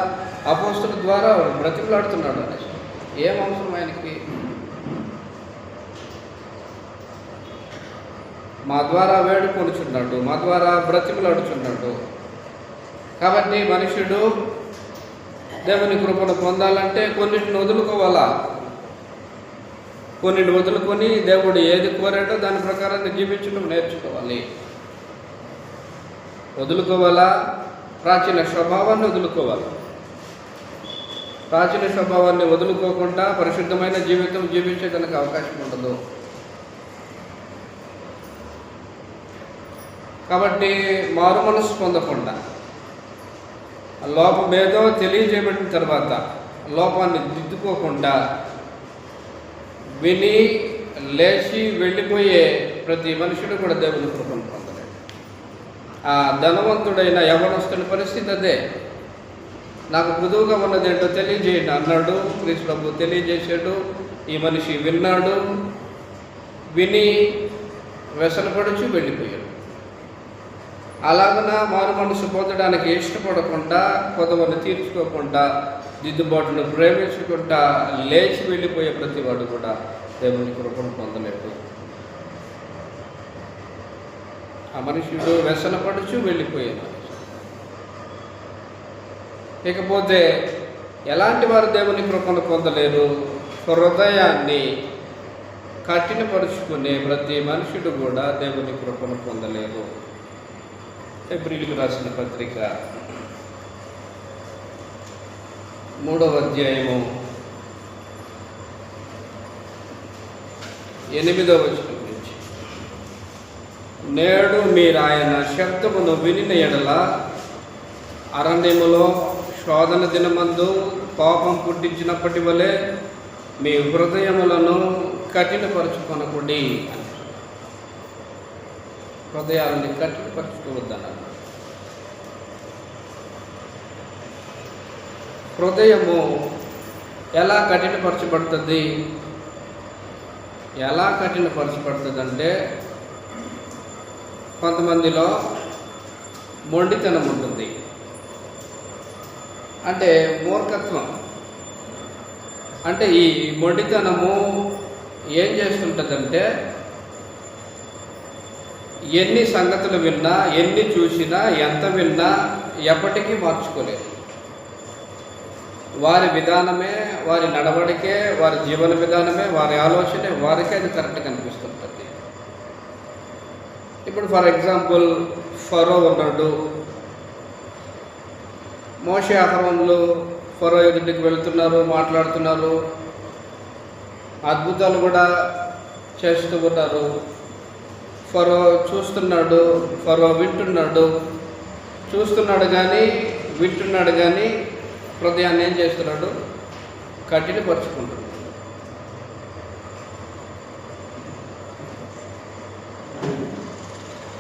అపోస్తలుల ద్వారా బ్రతిమలాడుతున్నాడు అనేసి. ఏం అవసరం ఆయనకి? మా ద్వారా వేడుకొనుచున్నాడు, మా ద్వారా బ్రతిమలాడుచున్నాడు. కాబట్టి మనుషుడు దేవుని కృపను పొందాలంటే కొన్నిటిని వదులుకోవాలా. కొన్నిటిని వదులుకొని దేవుడు ఏది కోరాడో దాని ప్రకారంగా జీవించడం నేర్చుకోవాలి. వదులుకోవాలా, ప్రాచీన స్వభావాన్ని వదులుకోవాలి. ప్రాచీన స్వభావాన్ని వదులుకోకుండా పరిశుద్ధమైన జీవితం జీవించేదానికి అవకాశం ఉండదు. కాబట్టి మారు మనసు పొందకుండా లోపం ఏదో తెలియజేయబడిన తర్వాత లోపాన్ని దిద్దుకోకుండా విని లేచి వెళ్ళిపోయే ప్రతి మనుషుడు కూడా దేవుని కృపను పొందలేడు. ఆ ధనవంతుడైన యవ్వనస్తుని పరిస్థితి అదే. నాకు పొదువుగా ఉన్నది ఏంటో తెలియజేయండి అన్నాడు. క్రీస్తు ప్రభు తెలియజేశాడు. ఈ మనిషి విన్నాడు, విని వ్యసనపడుచు వెళ్ళిపోయాడు. అలాగన మారు మనసు పొందడానికి ఇష్టపడకుండా, కొదవను తీర్చుకోకుండా, దిద్దుబాటును ప్రేమించకుండా లేచి వెళ్ళిపోయే ప్రతివాడు కూడా దేవుని కృపను పొందలేడు. ఆ మనుషుడు వ్యసనపడుచు వెళ్ళిపోయాడు. ఇకపోతే ఎలాంటి వారు దేవుని కృపను పొందలేరు? హృదయాన్ని కఠినపరుచుకునే ప్రతి మనుషుడు కూడా దేవుని కృపను పొందలేరు. హెబ్రీయులకు రాసిన పత్రిక 3వ అధ్యాయము 8వ వచనం నుంచి, నేడు మీరు ఆయన శబ్దమును వినిన ఎడల అరణ్యములో శోధన దినమందు కోపం పుట్టించినప్పటి వలె మీ హృదయములను కఠినపరుచుకొనకుడి అని. హృదయాలని కఠినపరుచుకోవద్దన్నారు. హృదయము ఎలా కఠినపరచబడుతుంది? ఎలా కఠినపరచబడుతుంది అంటే, కొంతమందిలో మొండితనం ఉంటుంది, అంటే మూర్ఖత్వం. అంటే ఈ మొండితనము ఏం చేస్తుంటుందంటే, ఎన్ని సంగతులు విన్నా, ఎన్ని చూసినా, ఎంత విన్నా ఎప్పటికీ మార్చుకోలేదు. వారి విధానమే, వారి నడవడికే, వారి జీవన విధానమే, వారి ఆలోచనే వారికే అది కరెక్ట్గా అనిపిస్తుంటుంది. ఇప్పుడు ఫర్ ఎగ్జాంపుల్ ఫరో ఉన్నాడు. మోషే అహరోనులు ఫరో ఎదుటికి వెళ్తున్నారు, మాట్లాడుతున్నారు, అద్భుతాలు కూడా చేస్తూ ఉన్నారు. ఫరో చూస్తున్నాడు, ఫరో వింటున్నాడు. చూస్తున్నాడు కానీ, వింటున్నాడు కానీ హృదయాన్ని ఏం చేస్తున్నాడు? కఠినపరుచుకుంటున్నాడు.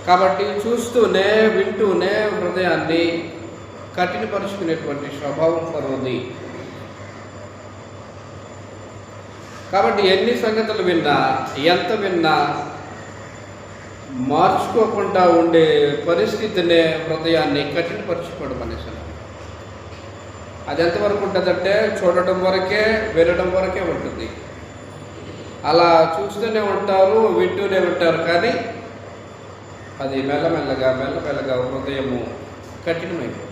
కాబట్టి చూస్తూనే, వింటూనే హృదయాన్ని కఠినపరుచుకునేటువంటి స్వభావం ఫరోది. కాబట్టి ఎన్ని సంగతులు విన్నా, ఎంత విన్నా మార్చుకోకుండా ఉండే పరిస్థితినే హృదయాన్ని కఠినపరచుకోవడం అనేసి. అది ఎంతవరకు ఉంటుందంటే చూడటం వరకే, వినడం వరకే ఉంటుంది. అలా చూస్తూనే ఉంటారు, వింటూనే ఉంటారు, కానీ అది మెల్లమెల్లగా హృదయము కఠినమైపోతుంది.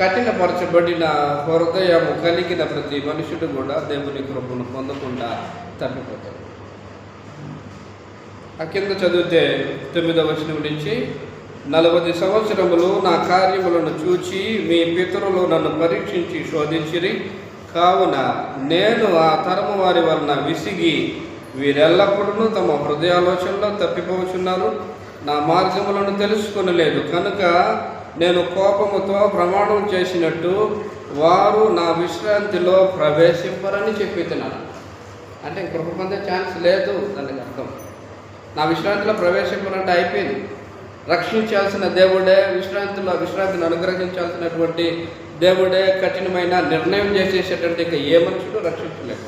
కఠినపరచబడిన హృదయము కలిగిన ప్రతి మనుషుడు కూడా దేవుని కృపను పొందకుండా తప్పిపోతాడు. ఆ కింద చదివితే 9వ వచనం నుంచి, 40 సంవత్సరములు నా కార్యములను చూచి మీ పితరులు నన్ను పరీక్షించి శోధించిరి. కావున నేను ఆ తరము వారి వలన విసిగి వీరెల్లప్పుడూ తమ హృదయాలోచనలో తప్పిపోచున్నారు, నా మార్గములను తెలుసుకొనలేదు. కనుక నేను కోపముతో ప్రమాణం చేసినట్టు వారు నా విశ్రాంతిలో ప్రవేశింపరని చెప్పితున్నాను. అంటే కృప పొందే ఛాన్స్ లేదు, దానికి అర్థం. నా విశ్రాంతిలో ప్రవేశింపరంటే అయిపోయింది. రక్షించాల్సిన దేవుడే, విశ్రాంతిని అనుగ్రహించాల్సినటువంటి దేవుడే కఠినమైన నిర్ణయం చేసేసేటంటే ఇక ఏ మనుషుడు రక్షించలేదు.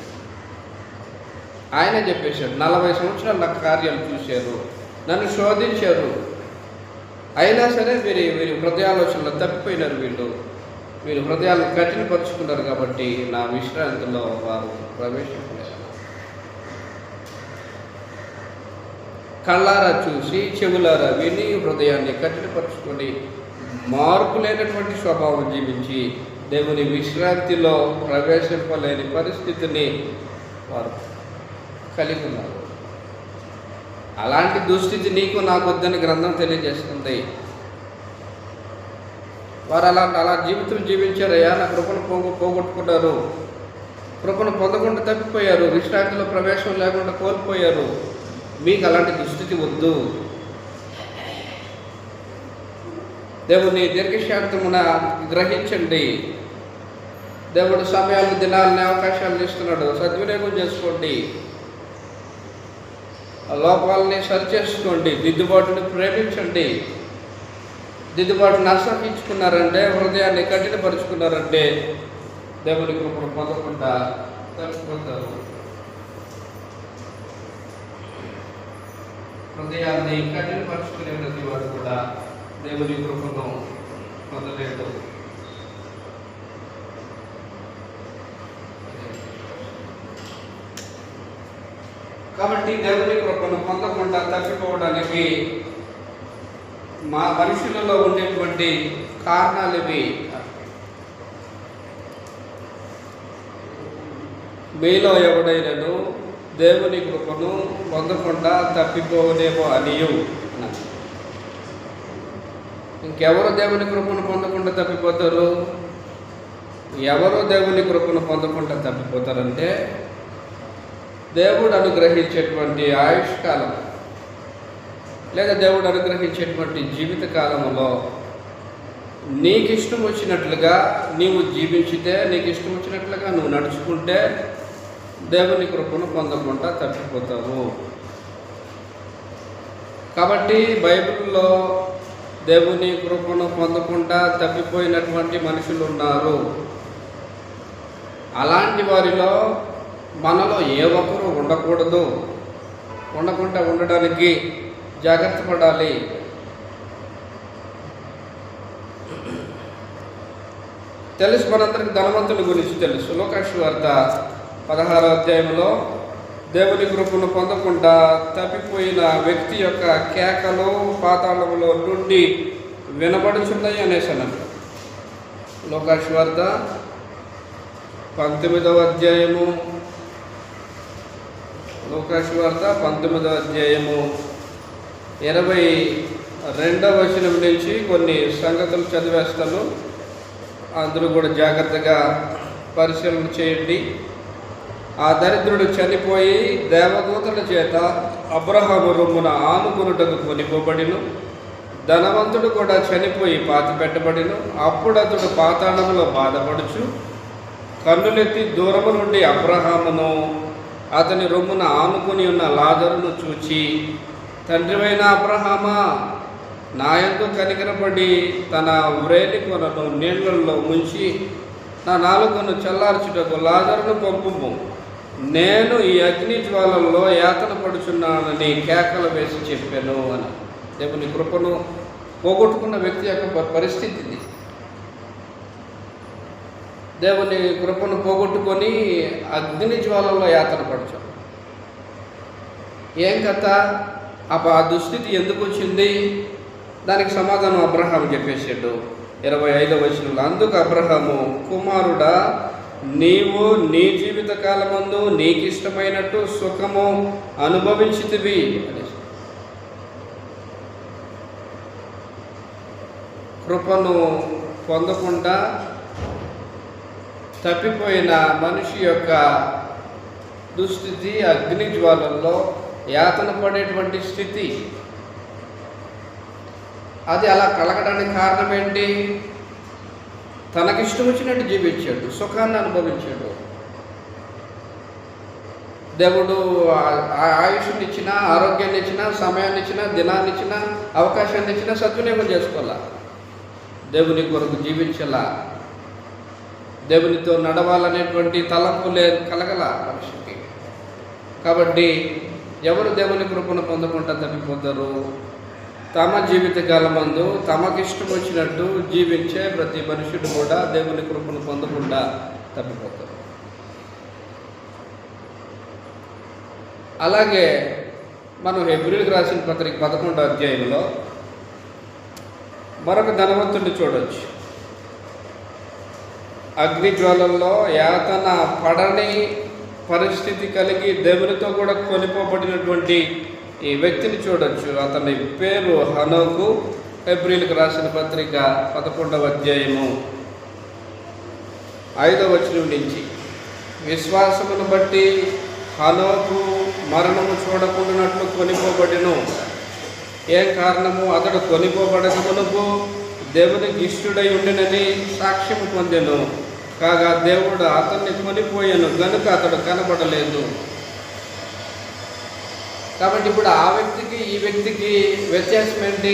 ఆయనే చెప్పేశాడు, 40 సంవత్సరాలు నా కార్యాలు చూశారు, నన్ను శోధించారు, అయినా సరే వీరి హృదయాలోచనలో తప్పిపోయినారు. వీరు హృదయాలను కఠినపరుచుకున్నారు కాబట్టి నా విశ్రాంతిలో వారు ప్రవేశించలేదు. కళ్ళారా చూసి, చెవులారా విని, హృదయాన్ని కఠినపరుచుకొని మార్పు లేనటువంటి స్వభావం జీవించి దేవుని విశ్రాంతిలో ప్రవేశింపలేని పరిస్థితిని వారు కలిగి ఉన్నారు. అలాంటి దుస్థితి నీకు నాకు వద్దని గ్రంథం తెలియజేస్తుంది. వారు అలా జీవితం జీవించారయ్యా, నా కృపను పోగొట్టుకున్నారు, కృపను పొందకుండా తప్పిపోయారు, విశ్రాంతిలో ప్రవేశం లేకుండా కోల్పోయారు. మీకు అలాంటి దుస్థితి వద్దు. దేవుని దీర్ఘశాంతమున గ్రహించండి. దేవుడు సమయాలు, దినాలని, అవకాశాలను ఇస్తున్నాడు, సద్వినియోగం చేసుకోండి. లోపాలని సరిచేసుకోండి, దిద్దుబాటుని ప్రేమించండి. దిద్దుబాటును అసహించుకున్నారంటే, హృదయాన్ని కఠినపరుచుకున్నారంటే దేవుని కృపను పొందకుండా తప్పిపోతారు. హృదయాన్ని కఠినపరుచుకునే ప్రతి వాడు కూడా దేవుని కృపను పొందలేడు. కాబట్టి దేవుని కృపను పొందకుండా తప్పిపోవడానికి మా మనుషులలో ఉండేటువంటి కారణాలు ఇవి. మీలో ఎవడైనను దేవుని కృపను పొందకుండా తప్పిపోనేమో అనియు. ఇంకెవరు దేవుని కృపను పొందకుండా తప్పిపోతారు? ఎవరు దేవుని కృపను పొందకుండా తప్పిపోతారంటే, దేవుడు అనుగ్రహించేటువంటి ఆయుష్కాలం లేదా దేవుడు అనుగ్రహించేటువంటి జీవిత కాలంలో నీకు ఇష్టం వచ్చినట్లుగా నీవు జీవించితే, నీకు ఇష్టం వచ్చినట్లుగా నువ్వు నడుచుకుంటే దేవుని కృపను పొందకుండా తప్పిపోతావు. కాబట్టి బైబిల్లో దేవుని కృపను పొందకుండా తప్పిపోయినటువంటి మనుషులు ఉన్నారు. అలాంటి వారిలో మనలో ఏ ఒక్కరూ ఉండకుండా ఉండడానికి జాగ్రత్త పడాలి. తెలుసు, మనందరికి ధనవంతుల గురించి తెలుసు. లోకాసు వార్త 16వ అధ్యాయంలో దేవుని కృపను పొందకుండా తప్పిపోయిన వ్యక్తి యొక్క కేకలు పాతాళములో నుండి వినబడుచున్నాయి అనేసి అన్నారు. లోకాసు వార్త 19వ అధ్యాయము, లోకాసు వార్త 19వ అధ్యాయము 22వ వచనం నుంచి కొన్ని సంగతులు చదివేస్తాను. అందరూ కూడా జాగ్రత్తగా పరిశీలన చేయండి. ఆ దరిద్రుడు చనిపోయి దేవదూతల చేత అబ్రహాము రొమ్మున ఆనుకొనుటకు కొనిపోబడిను. ధనవంతుడు కూడా చనిపోయి పాతిపెట్టబడిను. అప్పుడు అతడు పాతాళములో బాధపడుచు కన్నులెత్తి దూరము నుండి అబ్రహామును అతని రొమ్మున ఆనుకుని ఉన్న లాజరును చూచి, తండ్రివైన అబ్రహామా, నాయందు కనికరపడి తన వ్రేలి కొనను నీళ్లలో ముంచి నా నాలుకను చల్లార్చుటకు లాజరును పంపుము, నేను ఈ అగ్ని జ్వాలల్లో యాతన పడుచున్నానని కేకలు వేసి చెప్పాను అని. దేవుని కృపను పోగొట్టుకున్న వ్యక్తి యొక్క పరిస్థితి ఇది. దేవుని కృపను పోగొట్టుకొని అగ్ని జ్వాలల్లో యాతన పడుచాడు. ఏం కథ? ఆ దుస్థితి ఎందుకు వచ్చింది? దానికి సమాధానం అబ్రహాము చెప్పేశాడు 25వ వచనంలో. అందుకు అబ్రహాము, కుమారుడా, నీవు నీ జీవిత కాలమందు నీకు ఇష్టమైనట్టు సుఖము అనుభవించితివి అనేసి. కృపను పొందకుండా తప్పిపోయిన మనిషి యొక్క దుస్థితి అగ్ని జ్వాలల్లో యాతన పడేటువంటి స్థితి. అది అలా కలగడానికి కారణం ఏంటి? తనకిష్టం వచ్చినట్టు జీవించాడు, సుఖాన్ని అనుభవించాడు. దేవుడు ఆయుష్ని ఇచ్చినా, ఆరోగ్యాన్ని ఇచ్చినా, సమయాన్ని ఇచ్చినా, దినాన్ని ఇచ్చినా, అవకాశాన్ని ఇచ్చినా సద్వినియోగం చేసుకోవాలా. దేవుని కొరకు జీవించాలా, దేవునితో నడవాలనేటువంటి తలంపు కలగల మనిషికి. కాబట్టి ఎవరు దేవుని కృపను పొందకుండా తప్పిపోతారు? తమ జీవిత కాలమందు తమకిష్టం వచ్చినట్టు జీవించే ప్రతి మనుషుడు కూడా దేవుని కృపను పొందకుండా తప్పిపోతారు. అలాగే మనం హెబ్రీయులకు రాసిన పత్రిక 11వ అధ్యాయంలో మరొక ధనవంతుడిని చూడవచ్చు. అగ్ని జ్వాలల్లో యాతన పడని పరిస్థితి కలిగి దేవునితో కూడా కొనిపోబడినటువంటి ఈ వ్యక్తిని చూడొచ్చు. అతని పేరు హనోకు. హెబ్రీయులకు రాసిన పత్రిక 11వ అధ్యాయము 5వ వచనం నుంచి, విశ్వాసమును బట్టి హనోకు మరణము చూడకుండానట్లు కొనిపోబడిను. ఏం కారణము? అతడు కొనిపోబడక మునుపు దేవునికి ఇష్టుడై ఉండినని సాక్ష్యము పొందెను. కాగా దేవుడు అతన్ని కొనిపోయాను గనుక అతడు కనబడలేదు. కాబట్టి ఇప్పుడు ఆ వ్యక్తికి ఈ వ్యక్తికి వ్యత్యాసం ఏంటి?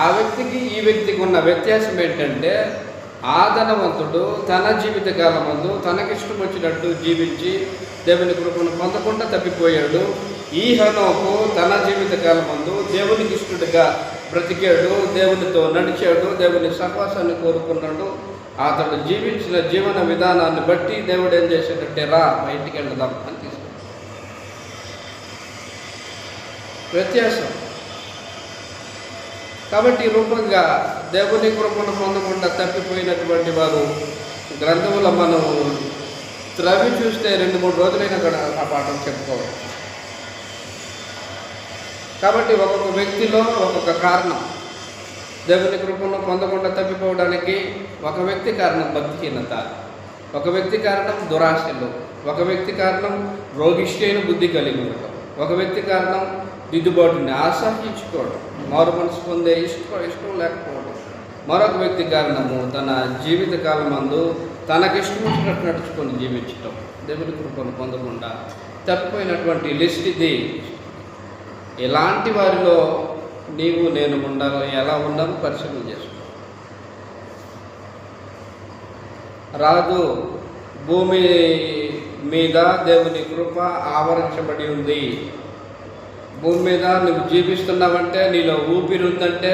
ఆ వ్యక్తికి ఈ వ్యక్తికి ఉన్న వ్యత్యాసం ఏంటంటే, ఆ ధనవంతుడు తన జీవిత కాలమందు తనకిష్టం వచ్చినట్టు జీవించి దేవుని కృపను పొందకుండా తప్పిపోయాడు. ఈ హనోకు తన జీవిత కాలమందు దేవునికి ఇష్టడుగా బ్రతికాడు, దేవునితో నడిచాడు, దేవుని సహవాసాన్ని కోరుకున్నాడు. అతడు జీవించిన జీవన విధానాన్ని బట్టి దేవుడు ఏం చేశాడంటే, రా మా ఇంటికి వెళ్దాం అని తీసుకున్నాడు. వ్యత్యాసం. కాబట్టి రూపంగా దేవుని కృపను పొందకుండా తప్పిపోయినటువంటి వారు గ్రంథంలో మనం త్రవి చూస్తే 2-3 రోజులైనా కూడా ఆ పాఠం చెప్పుకోవచ్చు. కాబట్టి ఒక్కొక్క వ్యక్తిలో ఒక్కొక్క కారణం. దేవుని కృపను పొందకుండా తప్పిపోవడానికి ఒక వ్యక్తి కారణం భక్తిహీనత, ఒక వ్యక్తి కారణం దురాశలు, ఒక వ్యక్తి కారణం రోగిష్ఠైన బుద్ధి కలిగి ఉండటం, ఒక వ్యక్తి కారణం దిద్దుబాటుని అసహించుకోవడం, మారు మనసు పొందే ఇష్టం లేకపోవడం, మరొక వ్యక్తి కారణము తన జీవిత కాలమందు తనకిష్టం వచ్చినట్టు నడుచుకొని జీవించటం. దేవుని కృపను పొందకుండా తప్పిపోయినటువంటి లిస్ట్ ఇది. ఇలాంటి వారిలో నీవు నేను ఉండాలి, ఎలా ఉండాలో పరిశీలన చేసుకో. రాదు, భూమి మీద దేవుని కృప ఆవరించబడి ఉంది. భూమి మీద నువ్వు జీవిస్తున్నావంటే, నీలో ఊపిరి ఉందంటే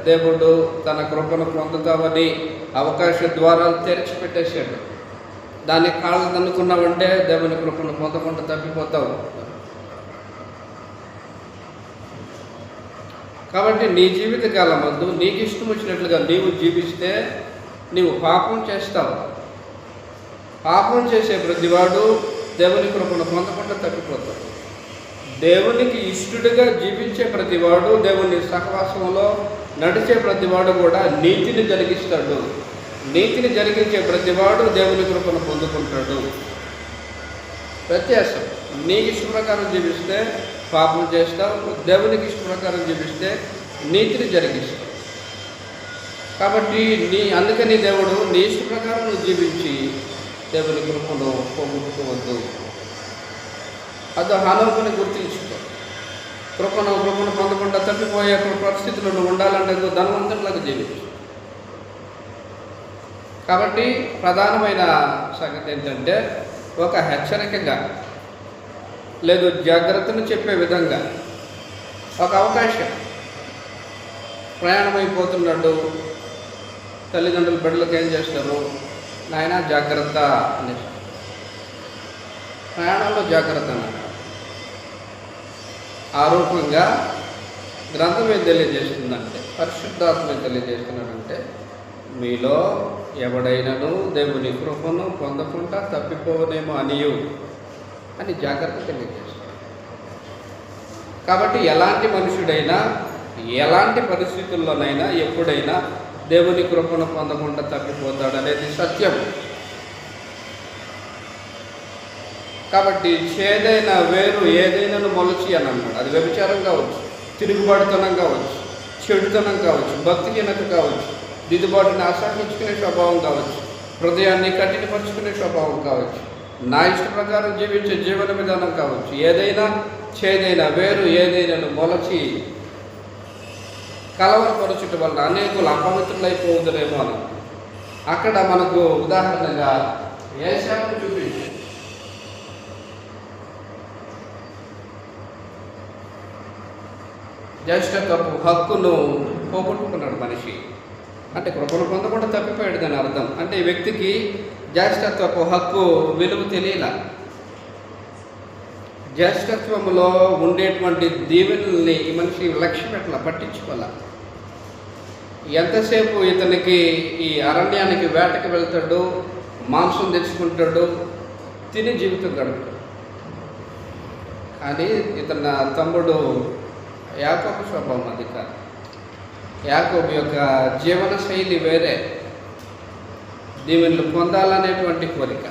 దేవుడు తన కృపను పొందుతావని అవకాశ ద్వారాలు తెరిచిపెట్టేశాడు. దాన్ని కాళ్ళు తన్నుకున్నావంటే దేవుని కృపను పొందకుండా తప్పిపోతావు. కాబట్టి నీ జీవిత కాలమందు నీకు ఇష్టం వచ్చినట్లుగా నీవు జీవిస్తే నీవు పాపం చేస్తావు. పాపం చేసే ప్రతివాడు దేవుని కృపను పొందకుండా తప్పిపోతాడు. దేవునికి ఇష్టడుగా జీవించే ప్రతివాడు, దేవుని సహవాసంలో నడిచే ప్రతివాడు కూడా నీతిని జరిగిస్తాడు. నీతిని జరిగించే ప్రతివాడు దేవుని కృపను పొందుకుంటాడు. వ్యత్యాసం. నీకు ఇష్ట ప్రకారం జీవిస్తే పాపం చేస్తావు, దేవునికి ఇష్ట ప్రకారం జీవిస్తే నీతిని జరిగిస్తావు. కాబట్టి అందుకని దేవుడు నీ ఇష్ట ప్రకారం నువ్వు జీవించి దేవుని కృపను పోగొట్టుకోవద్దు. అది హనోకుని గుర్తించుకో. కృపను పొందకుండా తప్పిపోయే పరిస్థితుల్లో నువ్వు ఉండాలంటే ధనవంతులకు జీవించు. కాబట్టి ప్రధానమైన సంగతి ఏంటంటే ఒక హెచ్చరికగా లేదు జాగ్రత్తను చెప్పే విధంగా ఒక అవకాశం. ప్రయాణం అయిపోతున్నాడు, తల్లిదండ్రులు బిడ్డలకు ఏం చేస్తారు, నాయన జాగ్రత్త అని. ప్రయాణంలో జాగ్రత్త అన్నారు. ఆ రూపంగా గ్రంథం ఏం తెలియజేస్తుందంటే, పరిశుద్ధాత్మ ఏం తెలియజేస్తున్నాడంటే, మీలో ఎవడైనాను దేవుని కృపను పొందకుండా తప్పిపోవనేమో అనియు అని జాగ్రత్త తెలియజేస్తాడు. కాబట్టి ఎలాంటి మనుషుడైనా ఎలాంటి పరిస్థితుల్లోనైనా ఎప్పుడైనా దేవుని కృపను పొందకుండా తప్పిపోతాడు అనేది సత్యం. కాబట్టి చేదైన వేరు ఏదైనాను మొలచి అని అన్నాడు. అది వ్యభిచారం కావచ్చు, తిరుగుబాటుతనం కావచ్చు, చెడుతనం కావచ్చు, భక్తిహీనత కావచ్చు, దిద్దుబాటుని అసహించుకునే స్వభావం కావచ్చు, హృదయాన్ని కఠినపరుచుకునే స్వభావం కావచ్చు, నా ఇష్ట ప్రకారం జీవించే జీవన విధానం కావచ్చు, ఏదైనా చేదైన వేరు ఏదైనాను మొలచి కలవరపరచుట వల్ల అనేకులు అపవిత్రులైపోదురేమో అని అక్కడ మనకు ఉదాహరణగా ఏశావును చూపించి, జ్యేష్ఠత్వపు హక్కును పోగొట్టుకున్నాడు మనిషి. అంటే కృపను పొందకుండా తప్పిపోయాడు దాని అర్థం. అంటే ఈ వ్యక్తికి జ్యేష్ఠత్వపు హక్కు విలువ తెలియలా. జ్యేష్ఠత్వంలో ఉండేటువంటి దీవెనల్ని ఈ మనిషి లక్ష్య పెట్టాల, పట్టించుకోవాల. ఎంతసేపు ఇతనికి ఈ అరణ్యానికి వేటకి వెళ్తాడు, మాంసం తెచ్చుకుంటాడు, తిని జీవితం గడుపుతాడు. కానీ ఇతని తమ్ముడు యాకోబు స్వభావం అది కాదు. యాకోబు యొక్క జీవన శైలి వేరే. దీవెనలు పొందాలనేటువంటి కోరిక,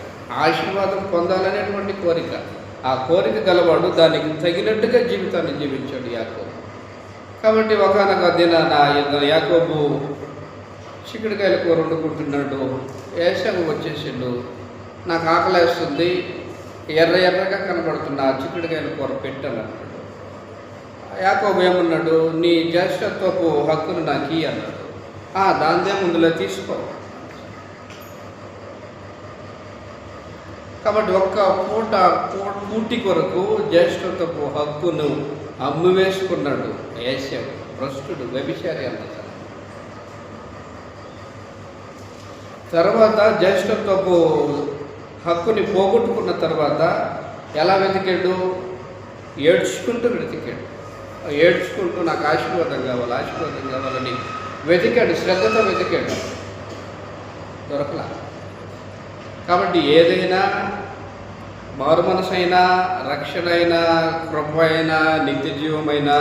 ఆశీర్వాదం పొందాలనేటువంటి కోరిక. ఆ కోరిక గలవాడు దానికి తగినట్టుగా జీవితాన్ని జీవించాడు యాకోబు. కాబట్టి ఒకనొక దినాన యాకోబు చిక్కుడుకాయల కూర వండుకుంటున్నాడు. ఏశావు వచ్చేసిండు, నాకు ఆకలేస్తుంది, ఎర్ర ఎర్రగా కనబడుతున్నా చిక్కుడుకాయల కూర పెట్టాను అన్నాడు. యాకోబు ఏమన్నాడు, నీ జ్యేష్ఠత్వపు హక్కును నాకు ఇయ్యి అన్నాడు. దానిదే ముందులో తీసుకో. కాబట్టి ఒక్క పూటి కొరకు జ్యేష్ఠత్వపు హక్కును అమ్మివేసుకున్నాడు ఏశావు. భ్రష్టుడు, వ్యభిచారి అన్నది. తర్వాత జ్యేష్ఠత్వపు హక్కుని పోగొట్టుకున్న తర్వాత ఎలా వెతికాడు? ఏడ్చుకుంటూ వెతికాడు. ఏడ్చుకుంటూ నాకు ఆశీర్వాదం కావాలని వెతికాడు, శ్రద్ధతో వెతికాడు. దొరకలా. కాబట్టి ఏదైనా మారు మనసైనా, రక్షణ అయినా, కృప అయినా, నిత్య జీవమైనా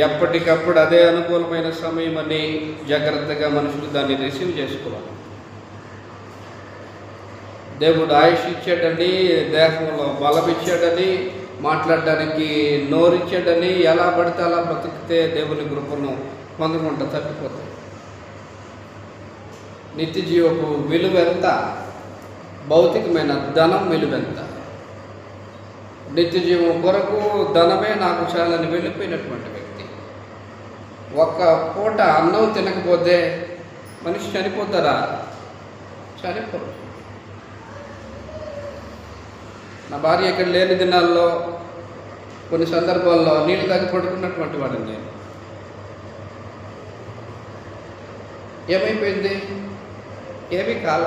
ఎప్పటికప్పుడు అదే అనుకూలమైన సమయం అని జాగ్రత్తగా మనుషులు దాన్ని రిసీవ్ చేసుకోవాలి. దేవుడు ఆయుష్ ఇచ్చాడని, దేహంలో బలం ఇచ్చాడని, మాట్లాడడానికి నోరిచ్చాడని ఎలా పడితే అలా బతికితే దేవుని కృపను పొందకుండా తప్పిపోతాయి. నిత్య జీవపు విలువ ఎంత? భౌతికమైన ధనం విలువ ఎంత? నిత్య జీవం కొరకు ధనమే నాకు చాలని వెళ్ళిపోయినటువంటి వ్యక్తి. ఒక్క పూట అన్నం తినకపోతే మనిషి చనిపోతారా? చనిపోరు. నా భార్య ఇక్కడ లేని దినాల్లో కొన్ని సందర్భాల్లో నీళ్ళు తాగి పడుకున్నటువంటి వాడిని నేను. ఏమైపోయింది? ఏమీ కాల.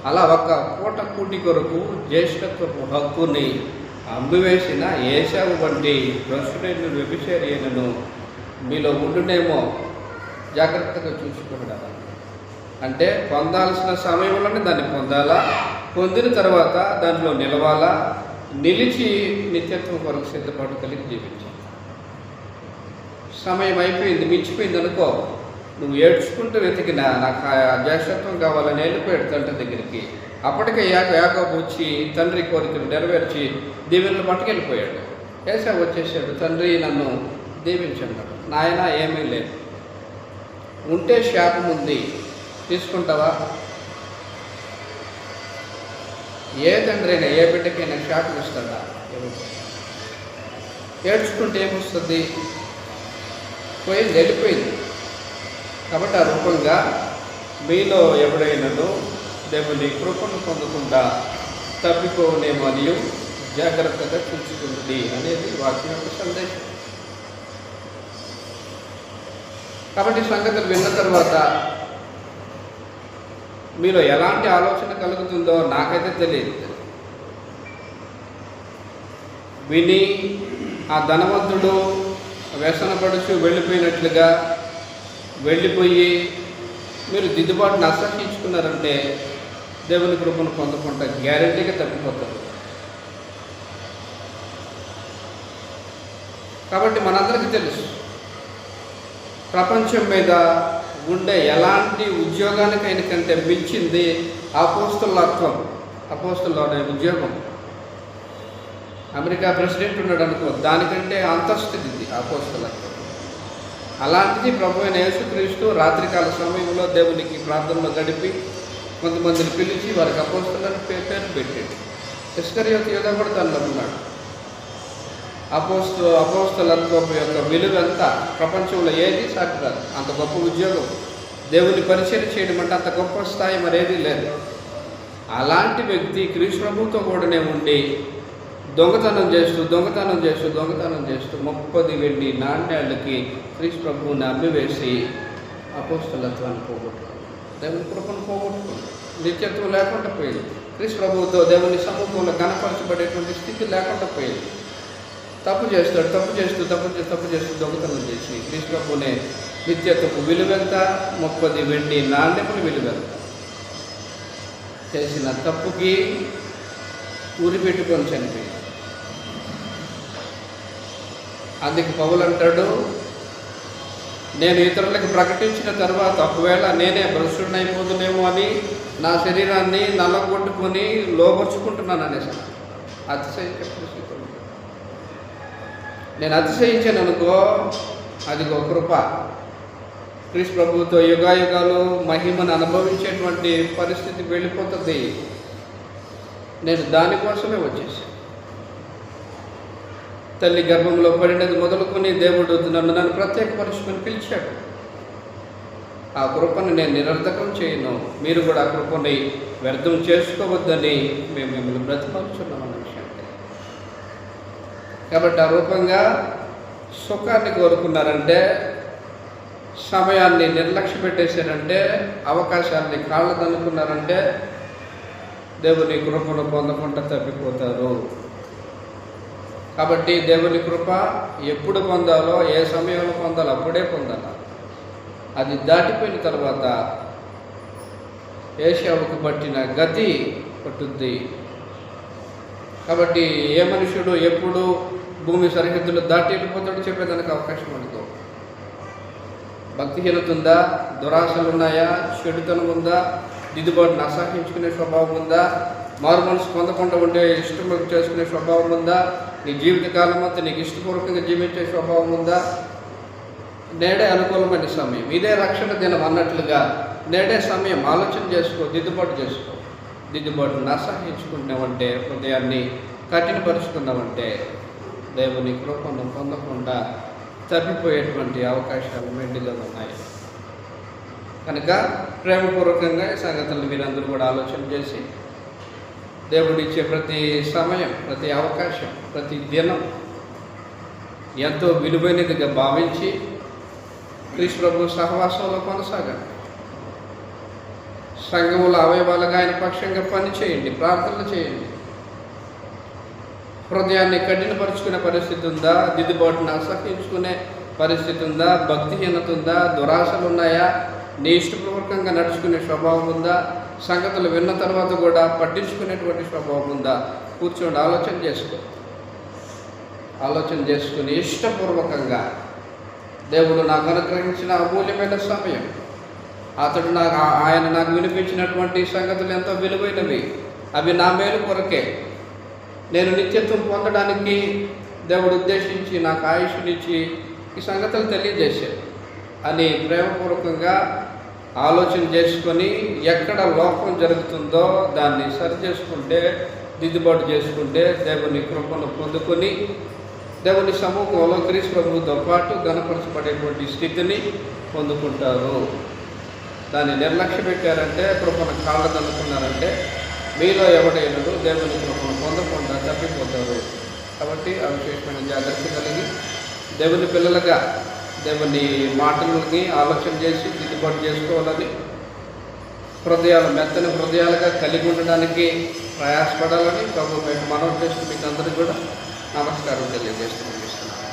అలా ఒక్క పూట కూటి కొరకు జ్యేష్ఠత్వపు హక్కుని అమ్మివేసిన ఏశావు వంటి భ్రష్టుడైన వ్యభిచారియను మీలో ఉండునేమో, జాగ్రత్తగా చూసుకుంటారా. అంటే పొందాల్సిన సమయంలోనే దాన్ని పొందాలా, పొందిన తర్వాత దాంట్లో నిలవాలా, నిలిచి నిత్యత్వం కొరకు సిద్ధపాటు కలిగి జీవించాలి. సమయం అయిపోయింది, మించిపోయింది అనుకో, నువ్వు ఏడ్చుకుంటూ వెతికినా నాకు జ్యేష్ఠత్వం కావాలని వెళ్ళిపోయాడు తండ్రి దగ్గరికి. అప్పటికే యాకోబు వచ్చి తండ్రి కోరికలు నెరవేర్చి దీవెనలు పట్టుకెళ్ళిపోయాడు. ఏశావు వచ్చేసాడు, తండ్రి నన్ను దీవించన్నాడు. నాయన ఏమీ లేదు, ఉంటే శాపం ఉంది, తీసుకుంటావా? ఏ తండ్రి అయినా ఏ బిడ్డకైనా శాపం ఇస్తాడా? ఏడ్చుకుంటే ఏమొస్తుంది? పోయింది, వెళ్ళిపోయింది. కాబట్టి ఆ రూపంగా మీలో ఎవడైనాను దేవుని కృపను పొందకుండా తప్పిపోనే మరియు జాగ్రత్తగా చూసుకుంటుంది అనేది వాక్యం యొక్క సందేశం. కాబట్టి సంగతులు విన్న తర్వాత మీలో ఎలాంటి ఆలోచన కలుగుతుందో నాకైతే తెలియదు. విని ఆ ధనవంతుడు వ్యసనపడుచు వెళ్ళిపోయినట్లుగా వెళ్ళిపోయి మీరు దిద్దుబాటును అసహించుకున్నారంటే దేవుని కృపను పొందకుండా గ్యారెంటీగా తప్పిపోతారు. కాబట్టి మనందరికీ తెలుసు, ప్రపంచం మీద ఉండే ఎలాంటి ఉద్యోగానికైనా కంటే మించింది అపోస్తలత్వం, అపోస్తలుల అనే ఉద్యోగం. అమెరికా ప్రెసిడెంట్ ఉన్నాడు అనుకో, దానికంటే అంతస్తుది అపోస్తలత్వం. అలాంటిది ప్రభు అయిన యేసుక్రీస్తు రాత్రికాల సమయంలో దేవునికి ప్రార్థనలో గడిపి కొంతమందిని పిలిచి వారికి అపోస్తలులను పేరు పెట్టాడు. ఇస్కరియోతు యూదా కూడా దానిలో ఉన్నాడు. అపోస్తలత్వం యొక్క విలువ ఎంత ప్రపంచంలో ఏది సాటి రాదు. అంత గొప్ప ఉద్యోగం, దేవుని పరిచయం చేయడం అంటే అంత గొప్ప స్థాయి మరేదీ లేదు. అలాంటి వ్యక్తి క్రీస్తు ప్రభుతో కూడానే ఉండి దొంగతనం చేస్తూ 30 వెండి నాణ్యాలకి క్రీస్తు ప్రభువుని అమ్మివేసి అపోస్తలత్వాన్ని పోగొట్టుకుంది. దేవుని కృపను పోగొట్టుకుంది. నిత్యత్వం లేకుండా పోయింది. క్రీస్తు ప్రభువుతో దేవుని సముఖంలో గణపరచబడేటువంటి స్థితి లేకుండా పోయింది. తప్పు చేస్తూ దొంగతనం చేసి క్రీస్తు ప్రభువునే నిత్యత్వపు విలువెంత, 30 వెండి నాణ్యముల విలువెంత. చేసిన తప్పుకి ఊరి పెట్టుకొని చనిపోయింది. అందుకు పౌలు అంటాడు, నేను ఇతరులకు ప్రకటించిన తర్వాత ఒకవేళ నేనే భ్రష్టుడైపోతునేమో అని నా శరీరాన్ని నల్లగొట్టుకొని లోపరుచుకుంటున్నాను అనేసి అతిశయించే పరిస్థితి. నేను అతిశయించాను అనుకో, అది ఒక కృప. క్రీస్తు ప్రభువుతో యుగాయుగాలు మహిమను అనుభవించేటువంటి పరిస్థితి వెళ్ళిపోతుంది. నేను దానికోసమే వచ్చేసాను. తల్లి గర్భంలో పడినది మొదలుకొని దేవుడు నన్ను ప్రత్యేకపరుచుకొని పిలిచాడు. ఆ కృపను నేను నిరర్ధకం చేయను. మీరు కూడా ఆ కృపని వ్యర్థం చేసుకోవద్దని మేము మిమ్మల్ని బ్రతిమాలుచున్నాం అన్న విషయం. కాబట్టి ఆ రూపంగా సుఖాన్ని కోరుకున్నారంటే, సమయాన్ని నిర్లక్ష్య పెట్టేశారంటే, అవకాశాన్ని కాళ్ళదనుకున్నారంటే దేవుని కృపను పొందకుండా తప్పిపోతారు. కాబట్టి దేవుని కృప ఎప్పుడు పొందాలో, ఏ సమయంలో పొందాలో అప్పుడే పొందాలి. అది దాటిపోయిన తర్వాత ఏషావుకు పట్టిన గతి పట్టుద్ది. కాబట్టి ఏ మనుషుడు ఎప్పుడు భూమి సరిహద్దులు దాటి వెళ్ళిపోతాడో చెప్పేదానికి అవకాశం ఉండదు. భక్తిహీనత ఉందా, దురాశలు ఉన్నాయా, చెడుతనం ఉందా, దిద్దుబాటును అసహించుకునే స్వభావం ఉందా, మారు మనసు పొందకుండా ఉండే ఇష్టం చేసుకునే స్వభావం ఉందా, నీ జీవితకాలం అంతా నీకు ఇష్టపూర్వకంగా జీవించే స్వభావం ఉందా, నేడే అనుకూలమైన సమయం, ఇదే రక్షణ దినం అన్నట్లుగా నేడే సమయం ఆలోచన చేసుకో, దిద్దుబాటు చేసుకో. దిద్దుబాటును అసహించుకున్నామంటే, హృదయాన్ని కఠినపరుచుకున్నామంటే దేవుని కృపను పొందకుండా తప్పిపోయేటువంటి అవకాశాలు మెండుగా ఉన్నాయి. కనుక ప్రేమపూర్వకంగా ఈ సంగతులను మీరందరూ కూడా ఆలోచన చేసి దేవుడిచ్చే ప్రతి సమయం, ప్రతి అవకాశం, ప్రతి దినం ఎంతో విలువైనదిగా భావించి క్రీస్తు ప్రభు సహవాసంలో కొనసాగండి. సంఘముల అవయవాలుగా ఆయన పక్షంగా పని చేయండి, ప్రార్థనలు చేయండి. హృదయాన్ని కఠినపరుచుకునే పరిస్థితి ఉందా, దిద్దుబాటును అసహించుకునే పరిస్థితి ఉందా, భక్తిహీనత ఉందా, దురాశలు ఉన్నాయా, నీ ఇష్టపూర్వకంగా నడుచుకునే స్వభావం ఉందా, సంగతులు విన్న తర్వాత కూడా పట్టించుకునేటువంటి స్వభావం ఉందా, కూర్చోండి, ఆలోచన చేసుకుని ఇష్టపూర్వకంగా దేవుడు నాకు అనుగ్రహించిన అమూల్యమైన సమయం, ఆయన నాకు వినిపించినటువంటి సంగతులు ఎంతో విలువైనవి, అవి నా మేలు కొరకే, నేను నిత్యత్వం పొందడానికి దేవుడు ఉద్దేశించి నాకు ఆయుష్నిచ్చి ఈ సంగతులు తెలియజేశాడు అని ప్రేమపూర్వకంగా ఆలోచన చేసుకొని ఎక్కడ లోపం జరుగుతుందో దాన్ని సరి చేసుకుంటే, దిద్దుబాటు చేసుకుంటే దేవుని కృపను పొందుకొని దేవుని సమూహంలో క్రీస్తు ప్రభువుతో పాటు ఘనపరచబడేటువంటి స్థితిని పొందుకుంటారు. దాన్ని నిర్లక్ష్య పెట్టారంటే, కృపను కాళ్ళ దన్నుకున్నారంటే మీలో ఎవడైనడు దేవుని కృపను పొందకుండా తప్పిపోతారు. కాబట్టి ఆ విశేషమైన జాగ్రత్త కలిగి దేవుని పిల్లలుగా దేవుని మాటలని ఆలోచన చేసి దిద్దుబాటు చేసుకోవాలని, హృదయాలు మెత్తని హృదయాలుగా కలిగి ఉండడానికి ప్రయాసపడాలని ప్రభు మేము మనవి చేస్తూ మీకు అందరికీ కూడా నమస్కారం తెలియజేస్తూ ముగిస్తున్నాను.